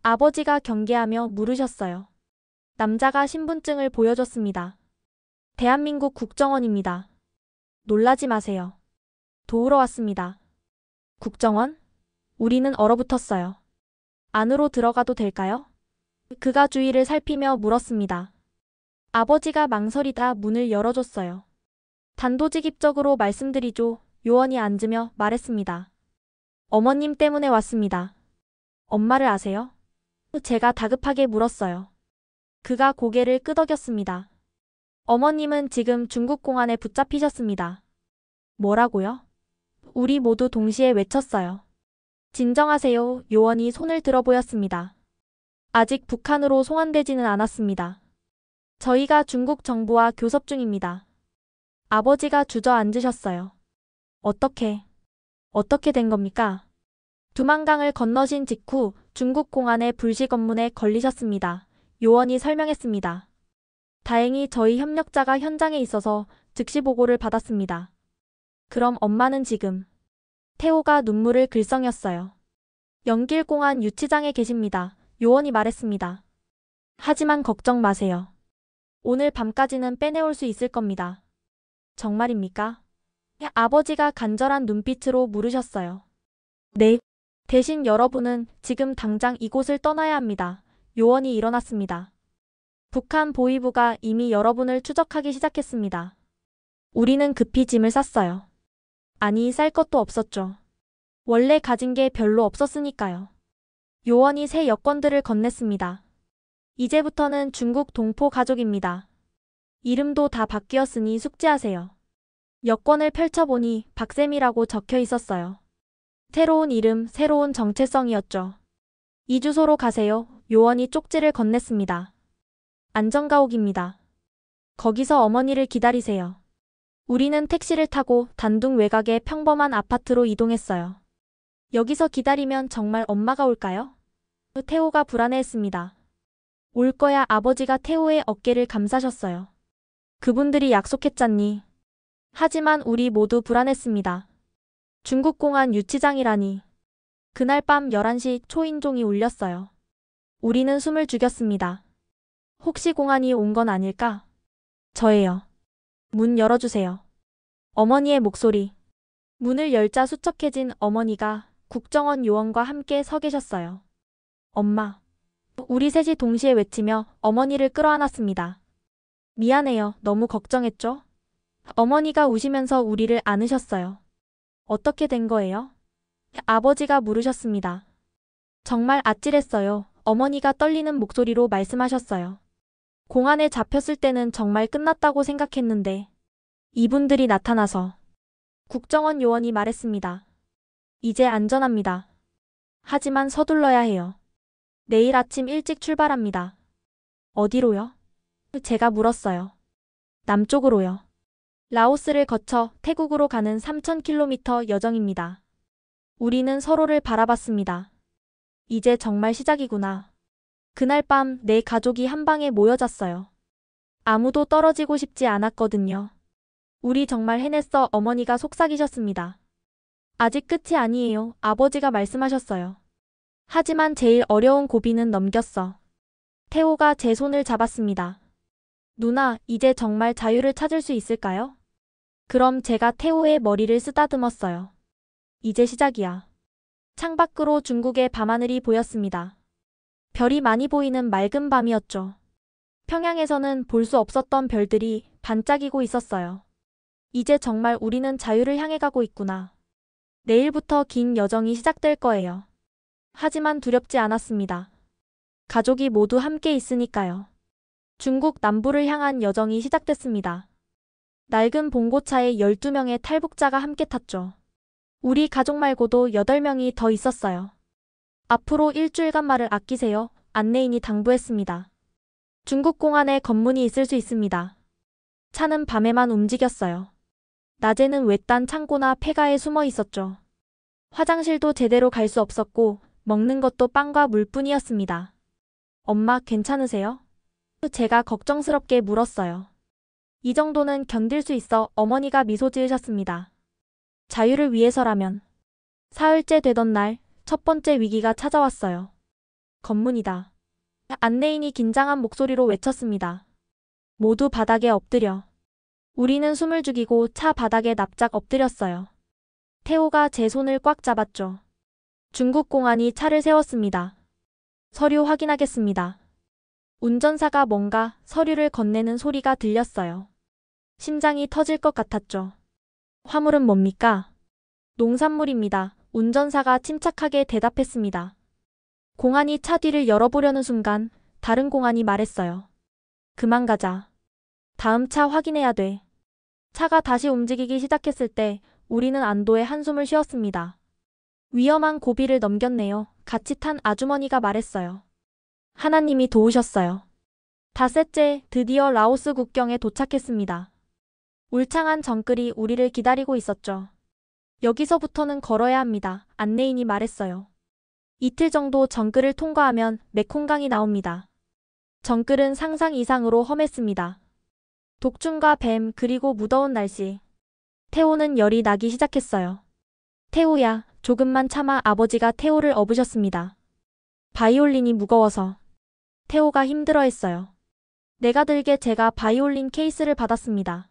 아버지가 경계하며 물으셨어요. 남자가 신분증을 보여줬습니다. 대한민국 국정원입니다. 놀라지 마세요. 도우러 왔습니다. 국정원? 우리는 얼어붙었어요. 안으로 들어가도 될까요? 그가 주위를 살피며 물었습니다. 아버지가 망설이다 문을 열어줬어요. 단도직입적으로 말씀드리죠. 요원이 앉으며 말했습니다. 어머님 때문에 왔습니다. 엄마를 아세요? 제가 다급하게 물었어요. 그가 고개를 끄덕였습니다. 어머님은 지금 중국 공안에 붙잡히셨습니다. 뭐라고요? 우리 모두 동시에 외쳤어요. 진정하세요. 요원이 손을 들어 보였습니다. 아직 북한으로 송환되지는 않았습니다. 저희가 중국 정부와 교섭 중입니다. 아버지가 주저앉으셨어요. 어떻게 된 겁니까? 두만강을 건너신 직후 중국 공안의 불식 업무에 걸리셨습니다. 요원이 설명했습니다. 다행히 저희 협력자가 현장에 있어서 즉시 보고를 받았습니다. 그럼 엄마는 지금? 태호가 눈물을 글썽였어요. 영길공안 유치장에 계십니다. 요원이 말했습니다. 하지만 걱정 마세요. 오늘 밤까지는 빼내올 수 있을 겁니다. 정말입니까? 아버지가 간절한 눈빛으로 물으셨어요. 네. 대신 여러분은 지금 당장 이곳을 떠나야 합니다. 요원이 일어났습니다. 북한 보위부가 이미 여러분을 추적하기 시작했습니다. 우리는 급히 짐을 쌌어요. 아니, 쌀 것도 없었죠. 원래 가진 게 별로 없었으니까요. 요원이 새 여권들을 건넸습니다. 이제부터는 중국 동포 가족입니다. 이름도 다 바뀌었으니 숙지하세요. 여권을 펼쳐보니 박쌤이라고 적혀 있었어요. 새로운 이름, 새로운 정체성이었죠. 이 주소로 가세요. 요원이 쪽지를 건넸습니다. 안전가옥입니다. 거기서 어머니를 기다리세요. 우리는 택시를 타고 단둥 외곽의 평범한 아파트로 이동했어요. 여기서 기다리면 정말 엄마가 올까요? 태호가 불안해했습니다. 올 거야. 아버지가 태호의 어깨를 감싸셨어요. 그분들이 약속했잖니. 하지만 우리 모두 불안했습니다. 중국 공안 유치장이라니. 그날 밤 11시 초인종이 울렸어요. 우리는 숨을 죽였습니다. 혹시 공안이 온 건 아닐까? 저예요. 문 열어주세요. 어머니의 목소리. 문을 열자 수척해진 어머니가 국정원 요원과 함께 서 계셨어요. 엄마. 우리 셋이 동시에 외치며 어머니를 끌어안았습니다. 미안해요. 너무 걱정했죠? 어머니가 우시면서 우리를 안으셨어요. 어떻게 된 거예요? 아버지가 물으셨습니다. 정말 아찔했어요. 어머니가 떨리는 목소리로 말씀하셨어요. 공안에 잡혔을 때는 정말 끝났다고 생각했는데 이분들이 나타나서. 국정원 요원이 말했습니다. 이제 안전합니다. 하지만 서둘러야 해요. 내일 아침 일찍 출발합니다. 어디로요? 제가 물었어요. 남쪽으로요. 라오스를 거쳐 태국으로 가는 3,000km 여정입니다. 우리는 서로를 바라봤습니다. 이제 정말 시작이구나. 그날 밤 내 가족이 한 방에 모여 잤어요. 아무도 떨어지고 싶지 않았거든요. 우리 정말 해냈어. 어머니가 속삭이셨습니다. 아직 끝이 아니에요. 아버지가 말씀하셨어요. 하지만 제일 어려운 고비는 넘겼어. 태호가 제 손을 잡았습니다. 누나, 이제 정말 자유를 찾을 수 있을까요? 그럼 제가 태호의 머리를 쓰다듬었어요. 이제 시작이야. 창밖으로 중국의 밤하늘이 보였습니다. 별이 많이 보이는 맑은 밤이었죠. 평양에서는 볼 수 없었던 별들이 반짝이고 있었어요. 이제 정말 우리는 자유를 향해 가고 있구나. 내일부터 긴 여정이 시작될 거예요. 하지만 두렵지 않았습니다. 가족이 모두 함께 있으니까요. 중국 남부를 향한 여정이 시작됐습니다. 낡은 봉고차에 12명의 탈북자가 함께 탔죠. 우리 가족 말고도 8명이 더 있었어요. 앞으로 일주일간 말을 아끼세요. 안내인이 당부했습니다. 중국 공안에 검문이 있을 수 있습니다. 차는 밤에만 움직였어요. 낮에는 외딴 창고나 폐가에 숨어 있었죠. 화장실도 제대로 갈 수 없었고 먹는 것도 빵과 물뿐이었습니다. 엄마, 괜찮으세요? 제가 걱정스럽게 물었어요. 이 정도는 견딜 수 있어. 어머니가 미소 지으셨습니다. 자유를 위해서라면. 사흘째 되던 날, 첫 번째 위기가 찾아왔어요. 검문이다. 안내인이 긴장한 목소리로 외쳤습니다. 모두 바닥에 엎드려. 우리는 숨을 죽이고 차 바닥에 납작 엎드렸어요. 태호가 제 손을 꽉 잡았죠. 중국 공안이 차를 세웠습니다. 서류 확인하겠습니다. 운전사가 뭔가 서류를 건네는 소리가 들렸어요. 심장이 터질 것 같았죠. 화물은 뭡니까? 농산물입니다. 운전사가 침착하게 대답했습니다. 공안이 차 뒤를 열어보려는 순간 다른 공안이 말했어요. 그만 가자. 다음 차 확인해야 돼. 차가 다시 움직이기 시작했을 때 우리는 안도의 한숨을 쉬었습니다. 위험한 고비를 넘겼네요. 같이 탄 아주머니가 말했어요. 하나님이 도우셨어요. 닷새째 드디어 라오스 국경에 도착했습니다. 울창한 정글이 우리를 기다리고 있었죠. 여기서부터는 걸어야 합니다. 안내인이 말했어요. 이틀 정도 정글을 통과하면 메콩강이 나옵니다. 정글은 상상 이상으로 험했습니다. 독중과 뱀 그리고 무더운 날씨. 태호는 열이 나기 시작했어요. 태호야, 조금만 참아. 아버지가 태호를 업으셨습니다. 바이올린이 무거워서. 태호가 힘들어했어요. 내가 들게 제가 바이올린 케이스를 받았습니다.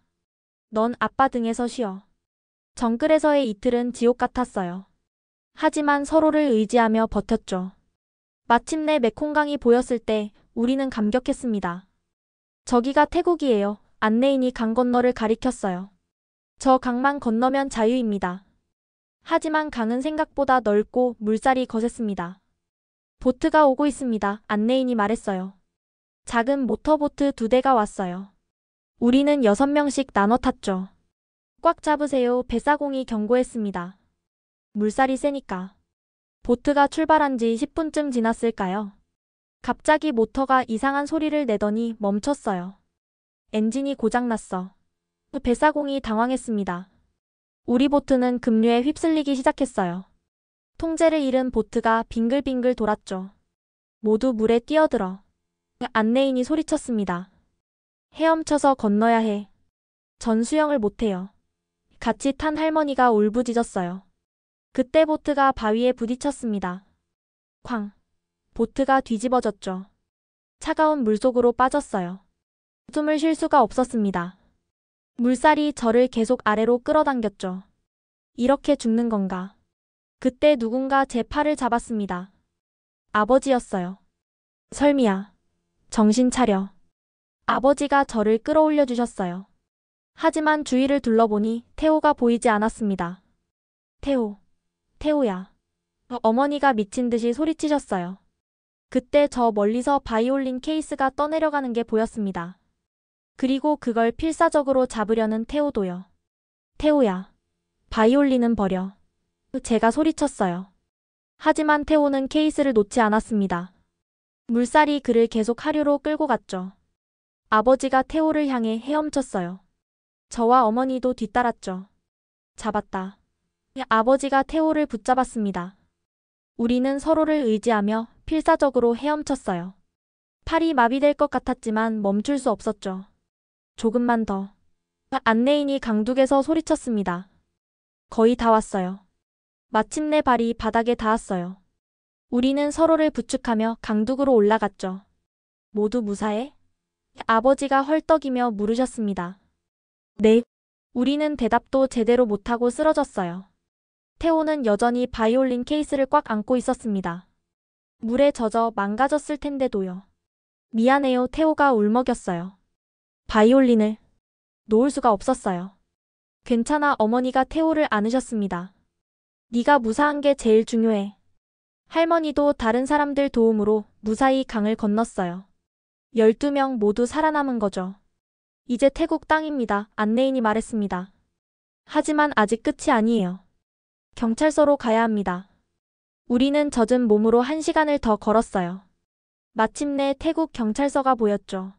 넌 아빠 등에서 쉬어. 정글에서의 이틀은 지옥 같았어요. 하지만 서로를 의지하며 버텼죠. 마침내 메콩강이 보였을 때 우리는 감격했습니다. 저기가 태국이에요. 안내인이 강 건너를 가리켰어요. 저 강만 건너면 자유입니다. 하지만 강은 생각보다 넓고 물살이 거셌습니다. 보트가 오고 있습니다. 안내인이 말했어요. 작은 모터보트 2대가 왔어요. 우리는 6명씩 나눠 탔죠. 꽉 잡으세요. 뱃사공이 경고했습니다. 물살이 세니까. 보트가 출발한 지 10분쯤 지났을까요? 갑자기 모터가 이상한 소리를 내더니 멈췄어요. 엔진이 고장났어. 뱃사공이 당황했습니다. 우리 보트는 급류에 휩쓸리기 시작했어요. 통제를 잃은 보트가 빙글빙글 돌았죠. 모두 물에 뛰어들어. 안내인이 소리쳤습니다. 헤엄쳐서 건너야 해. 전 수영을 못해요. 같이 탄 할머니가 울부짖었어요. 그때 보트가 바위에 부딪혔습니다. 쾅. 보트가 뒤집어졌죠. 차가운 물속으로 빠졌어요. 숨을 쉴 수가 없었습니다. 물살이 저를 계속 아래로 끌어당겼죠. 이렇게 죽는 건가? 그때 누군가 제 팔을 잡았습니다. 아버지였어요. 설미야, 정신 차려. 아버지가 저를 끌어올려 주셨어요. 하지만 주위를 둘러보니 태호가 보이지 않았습니다. 태호, 태호야. 어머니가 미친 듯이 소리치셨어요. 그때 저 멀리서 바이올린 케이스가 떠내려가는 게 보였습니다. 그리고 그걸 필사적으로 잡으려는 태호도요. 태호야, 바이올린은 버려. 제가 소리쳤어요. 하지만 태호는 케이스를 놓지 않았습니다. 물살이 그를 계속 하류로 끌고 갔죠. 아버지가 태호를 향해 헤엄쳤어요. 저와 어머니도 뒤따랐죠. 잡았다. 아버지가 태호를 붙잡았습니다. 우리는 서로를 의지하며 필사적으로 헤엄쳤어요. 팔이 마비될 것 같았지만 멈출 수 없었죠. 조금만 더. 안내인이 강둑에서 소리쳤습니다. 거의 다 왔어요. 마침내 발이 바닥에 닿았어요. 우리는 서로를 부축하며 강둑으로 올라갔죠. 모두 무사해? 아버지가 헐떡이며 물으셨습니다. 네. 우리는 대답도 제대로 못하고 쓰러졌어요. 태호는 여전히 바이올린 케이스를 꽉 안고 있었습니다. 물에 젖어 망가졌을 텐데도요. 미안해요. 태호가 울먹였어요. 바이올린을 놓을 수가 없었어요. 괜찮아. 어머니가 태호를 안으셨습니다. 네가 무사한 게 제일 중요해. 할머니도 다른 사람들 도움으로 무사히 강을 건넜어요. 12명 모두 살아남은 거죠. 이제 태국 땅입니다. 안내인이 말했습니다. 하지만 아직 끝이 아니에요. 경찰서로 가야 합니다. 우리는 젖은 몸으로 1시간을 더 걸었어요. 마침내 태국 경찰서가 보였죠.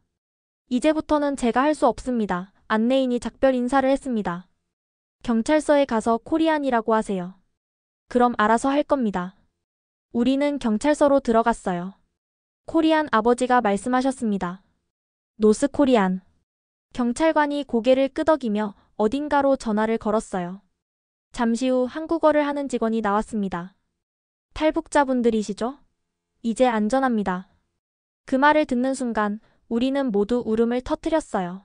이제부터는 제가 할 수 없습니다. 안내인이 작별 인사를 했습니다. 경찰서에 가서 코리안이라고 하세요. 그럼 알아서 할 겁니다. 우리는 경찰서로 들어갔어요. 코리안 아버지가 말씀하셨습니다. 노스 코리안. 경찰관이 고개를 끄덕이며 어딘가로 전화를 걸었어요. 잠시 후 한국어를 하는 직원이 나왔습니다. 탈북자분들이시죠? 이제 안전합니다. 그 말을 듣는 순간 우리는 모두 울음을 터뜨렸어요.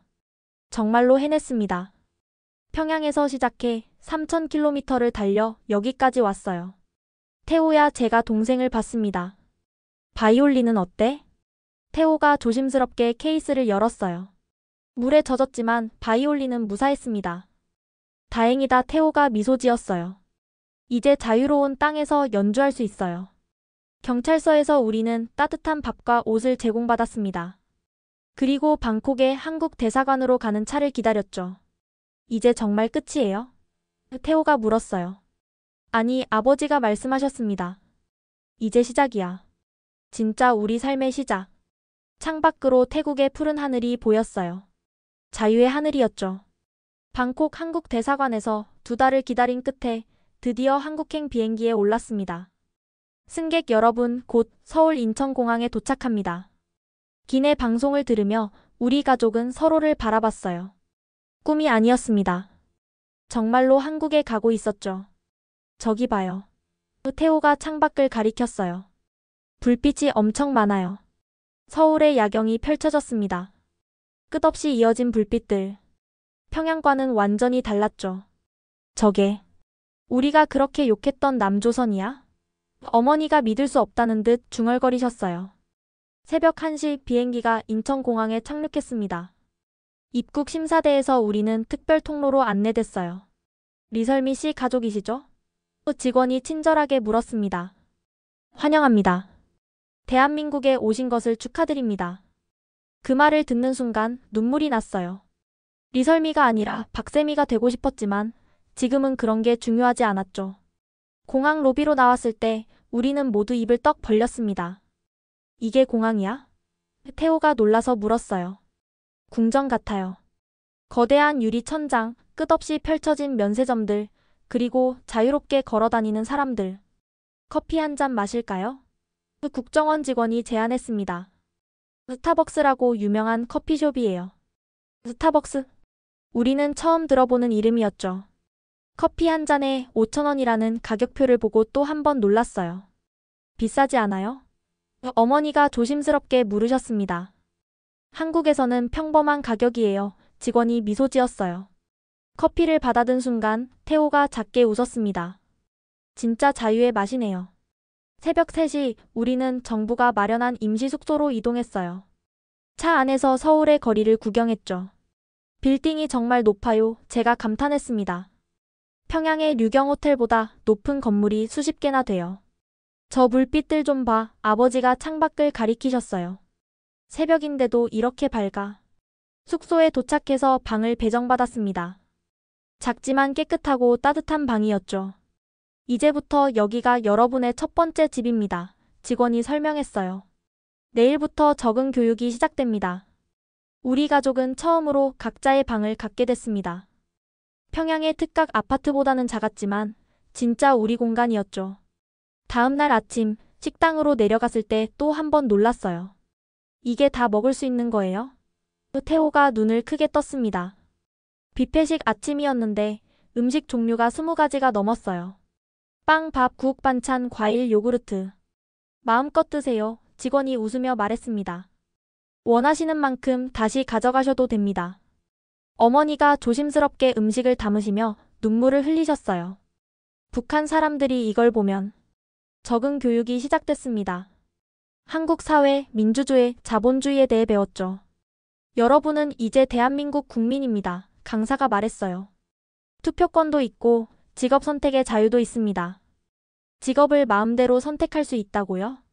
정말로 해냈습니다. 평양에서 시작해 3,000km를 달려 여기까지 왔어요. 태호야, 제가 동생을 봤습니다. 바이올린은 어때? 태호가 조심스럽게 케이스를 열었어요. 물에 젖었지만 바이올린은 무사했습니다. 다행이다. 태호가 미소 지었어요. 이제 자유로운 땅에서 연주할 수 있어요. 경찰서에서 우리는 따뜻한 밥과 옷을 제공받았습니다. 그리고 방콕의 한국 대사관으로 가는 차를 기다렸죠. 이제 정말 끝이에요? 태호가 물었어요. 아니, 아버지가 말씀하셨습니다. 이제 시작이야. 진짜 우리 삶의 시작. 창밖으로 태국의 푸른 하늘이 보였어요. 자유의 하늘이었죠. 방콕 한국 대사관에서 2달을 기다린 끝에 드디어 한국행 비행기에 올랐습니다. 승객 여러분, 곧 서울 인천공항에 도착합니다. 기내 방송을 들으며 우리 가족은 서로를 바라봤어요. 꿈이 아니었습니다. 정말로 한국에 가고 있었죠. 저기 봐요. 태호가 창밖을 가리켰어요. 불빛이 엄청 많아요. 서울의 야경이 펼쳐졌습니다. 끝없이 이어진 불빛들. 평양과는 완전히 달랐죠. 저게 우리가 그렇게 욕했던 남조선이야? 어머니가 믿을 수 없다는 듯 중얼거리셨어요. 새벽 1시 비행기가 인천공항에 착륙했습니다. 입국 심사대에서 우리는 특별 통로로 안내됐어요. 리설미 씨 가족이시죠? 직원이 친절하게 물었습니다. 환영합니다. 대한민국에 오신 것을 축하드립니다. 그 말을 듣는 순간 눈물이 났어요. 리설미가 아니라 박세미가 되고 싶었지만 지금은 그런 게 중요하지 않았죠. 공항 로비로 나왔을 때 우리는 모두 입을 떡 벌렸습니다. 이게 공항이야? 태호가 놀라서 물었어요. 궁전 같아요. 거대한 유리 천장, 끝없이 펼쳐진 면세점들, 그리고 자유롭게 걸어다니는 사람들. 커피 한 잔 마실까요? 국정원 직원이 제안했습니다. 스타벅스라고 유명한 커피숍이에요. 스타벅스? 우리는 처음 들어보는 이름이었죠. 커피 한 잔에 5,000원이라는 가격표를 보고 또 한 번 놀랐어요. 비싸지 않아요? 어머니가 조심스럽게 물으셨습니다. 한국에서는 평범한 가격이에요. 직원이 미소 지었어요. 커피를 받아든 순간 태호가 작게 웃었습니다. 진짜 자유의 맛이네요. 새벽 3시 우리는 정부가 마련한 임시 숙소로 이동했어요. 차 안에서 서울의 거리를 구경했죠. 빌딩이 정말 높아요. 제가 감탄했습니다. 평양의 류경 호텔보다 높은 건물이 수십 개나 돼요. 저 불빛들 좀 봐. 아버지가 창밖을 가리키셨어요. 새벽인데도 이렇게 밝아. 숙소에 도착해서 방을 배정받았습니다. 작지만 깨끗하고 따뜻한 방이었죠. 이제부터 여기가 여러분의 첫 번째 집입니다. 직원이 설명했어요. 내일부터 적응 교육이 시작됩니다. 우리 가족은 처음으로 각자의 방을 갖게 됐습니다. 평양의 특각 아파트보다는 작았지만 진짜 우리 공간이었죠. 다음 날 아침 식당으로 내려갔을 때 또 한 번 놀랐어요. 이게 다 먹을 수 있는 거예요? 태호가 눈을 크게 떴습니다. 뷔페식 아침이었는데 음식 종류가 20가지가 넘었어요. 빵, 밥, 국, 반찬, 과일, 요구르트. 마음껏 드세요. 직원이 웃으며 말했습니다. 원하시는 만큼 다시 가져가셔도 됩니다. 어머니가 조심스럽게 음식을 담으시며 눈물을 흘리셨어요. 북한 사람들이 이걸 보면 적응 교육이 시작됐습니다. 한국 사회, 민주주의, 자본주의에 대해 배웠죠. 여러분은 이제 대한민국 국민입니다. 강사가 말했어요. 투표권도 있고 직업 선택의 자유도 있습니다. 직업을 마음대로 선택할 수 있다고요?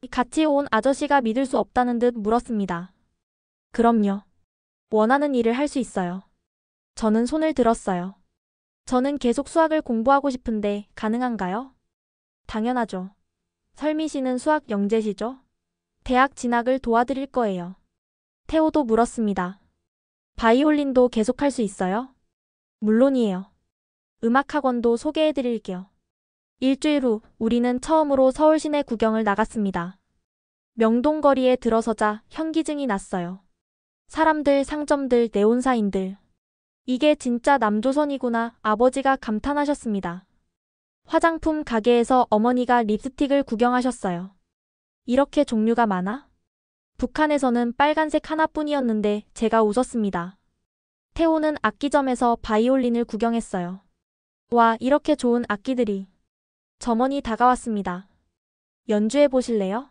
같이 온 아저씨가 믿을 수 없다는 듯 물었습니다. 그럼요. 원하는 일을 할 수 있어요. 저는 손을 들었어요. 저는 계속 수학을 공부하고 싶은데 가능한가요? 당연하죠. 설미 씨는 수학 영재시죠? 대학 진학을 도와드릴 거예요. 태호도 물었습니다. 바이올린도 계속할 수 있어요? 물론이에요. 음악학원도 소개해드릴게요. 일주일 후 우리는 처음으로 서울 시내 구경을 나갔습니다. 명동거리에 들어서자 현기증이 났어요. 사람들, 상점들, 네온사인들. 이게 진짜 남조선이구나 아버지가 감탄하셨습니다. 화장품 가게에서 어머니가 립스틱을 구경하셨어요. 이렇게 종류가 많아? 북한에서는 빨간색 하나뿐이었는데 제가 웃었습니다. 태호는 악기점에서 바이올린을 구경했어요. 와, 이렇게 좋은 악기들이. 점원이 다가왔습니다. 연주해 보실래요?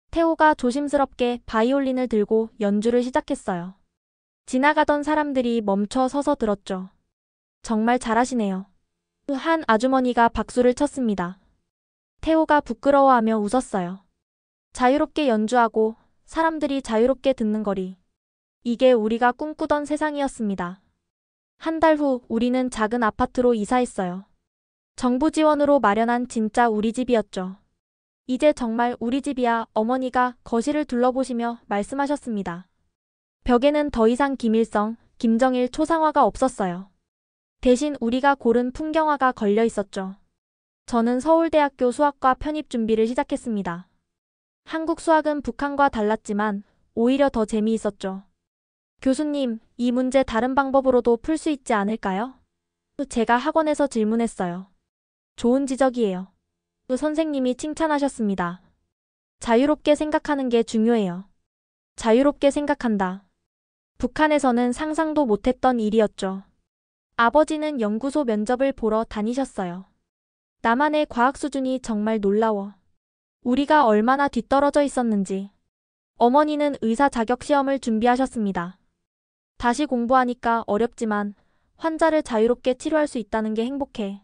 태호가 조심스럽게 바이올린을 들고 연주를 시작했어요. 지나가던 사람들이 멈춰 서서 들었죠. 정말 잘하시네요. 한 아주머니가 박수를 쳤습니다. 태호가 부끄러워하며 웃었어요. 자유롭게 연주하고 사람들이 자유롭게 듣는 거리. 이게 우리가 꿈꾸던 세상이었습니다. 한 달 후 우리는 작은 아파트로 이사했어요. 정부 지원으로 마련한 진짜 우리 집이었죠. 이제 정말 우리 집이야 어머니가 거실을 둘러보시며 말씀하셨습니다. 벽에는 더 이상 김일성, 김정일 초상화가 없었어요. 대신 우리가 고른 풍경화가 걸려 있었죠. 저는 서울대학교 수학과 편입 준비를 시작했습니다. 한국 수학은 북한과 달랐지만 오히려 더 재미있었죠. 교수님, 이 문제 다른 방법으로도 풀 수 있지 않을까요? 제가 학원에서 질문했어요. 좋은 지적이에요. 선생님이 칭찬하셨습니다. 자유롭게 생각하는 게 중요해요. 자유롭게 생각한다. 북한에서는 상상도 못했던 일이었죠. 아버지는 연구소 면접을 보러 다니셨어요. 나만의 과학 수준이 정말 놀라워. 우리가 얼마나 뒤떨어져 있었는지. 어머니는 의사 자격 시험을 준비하셨습니다. 다시 공부하니까 어렵지만 환자를 자유롭게 치료할 수 있다는 게 행복해.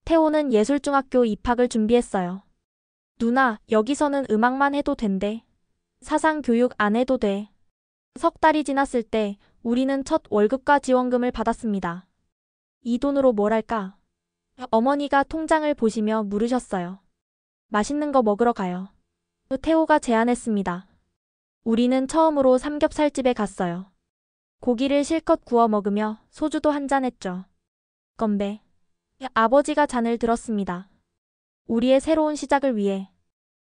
태호는 예술중학교 입학을 준비했어요. 누나, 여기서는 음악만 해도 된대. 사상 교육 안 해도 돼. 석 달이 지났을 때 우리는 첫 월급과 지원금을 받았습니다. 이 돈으로 뭘 할까? 어머니가 통장을 보시며 물으셨어요. 맛있는 거 먹으러 가요. 태호가 제안했습니다. 우리는 처음으로 삼겹살집에 갔어요. 고기를 실컷 구워 먹으며 소주도 한잔 했죠. 건배. 아버지가 잔을 들었습니다. 우리의 새로운 시작을 위해,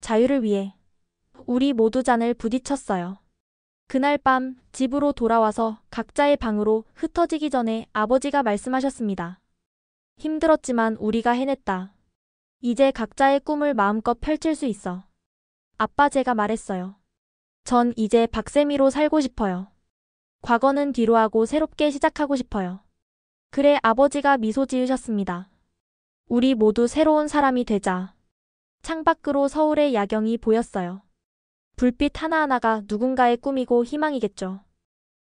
자유를 위해. 우리 모두 잔을 부딪혔어요. 그날 밤 집으로 돌아와서 각자의 방으로 흩어지기 전에 아버지가 말씀하셨습니다. 힘들었지만 우리가 해냈다. 이제 각자의 꿈을 마음껏 펼칠 수 있어. 아빠, 제가 말했어요. 전 이제 박세미로 살고 싶어요. 과거는 뒤로 하고 새롭게 시작하고 싶어요. 그래, 아버지가 미소 지으셨습니다. 우리 모두 새로운 사람이 되자. 창밖으로 서울의 야경이 보였어요. 불빛 하나하나가 누군가의 꿈이고 희망이겠죠.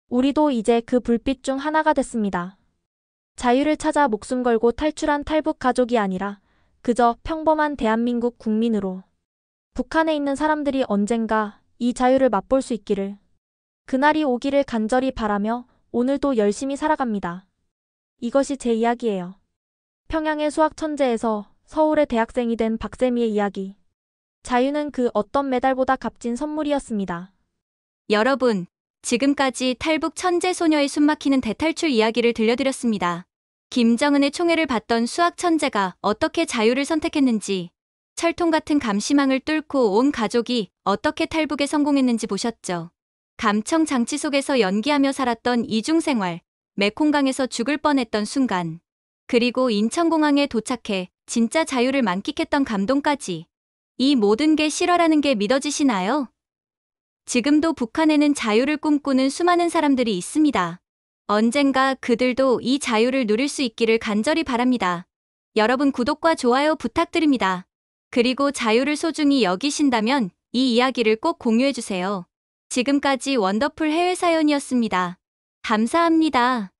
우리도 이제 그 불빛 중 하나가 됐습니다. 자유를 찾아 목숨 걸고 탈출한 탈북 가족이 아니라 그저 평범한 대한민국 국민으로. 북한에 있는 사람들이 언젠가 이 자유를 맛볼 수 있기를. 그날이 오기를 간절히 바라며 오늘도 열심히 살아갑니다. 이것이 제 이야기예요. 평양의 수학 천재에서 서울의 대학생이 된 박세미의 이야기. 자유는 그 어떤 메달보다 값진 선물이었습니다. 여러분, 지금까지 탈북 천재 소녀의 숨막히는 대탈출 이야기를 들려드렸습니다. 김정은의 총애를 받던 수학 천재가 어떻게 자유를 선택했는지, 철통 같은 감시망을 뚫고 온 가족이 어떻게 탈북에 성공했는지 보셨죠? 감청 장치 속에서 연기하며 살았던 이중생활, 메콩강에서 죽을 뻔했던 순간, 그리고 인천공항에 도착해 진짜 자유를 만끽했던 감동까지. 이 모든 게 실화라는 게 믿어지시나요? 지금도 북한에는 자유를 꿈꾸는 수많은 사람들이 있습니다. 언젠가 그들도 이 자유를 누릴 수 있기를 간절히 바랍니다. 여러분 구독과 좋아요 부탁드립니다. 그리고 자유를 소중히 여기신다면 이 이야기를 꼭 공유해주세요. 지금까지 원더풀 해외 사연이었습니다. 감사합니다.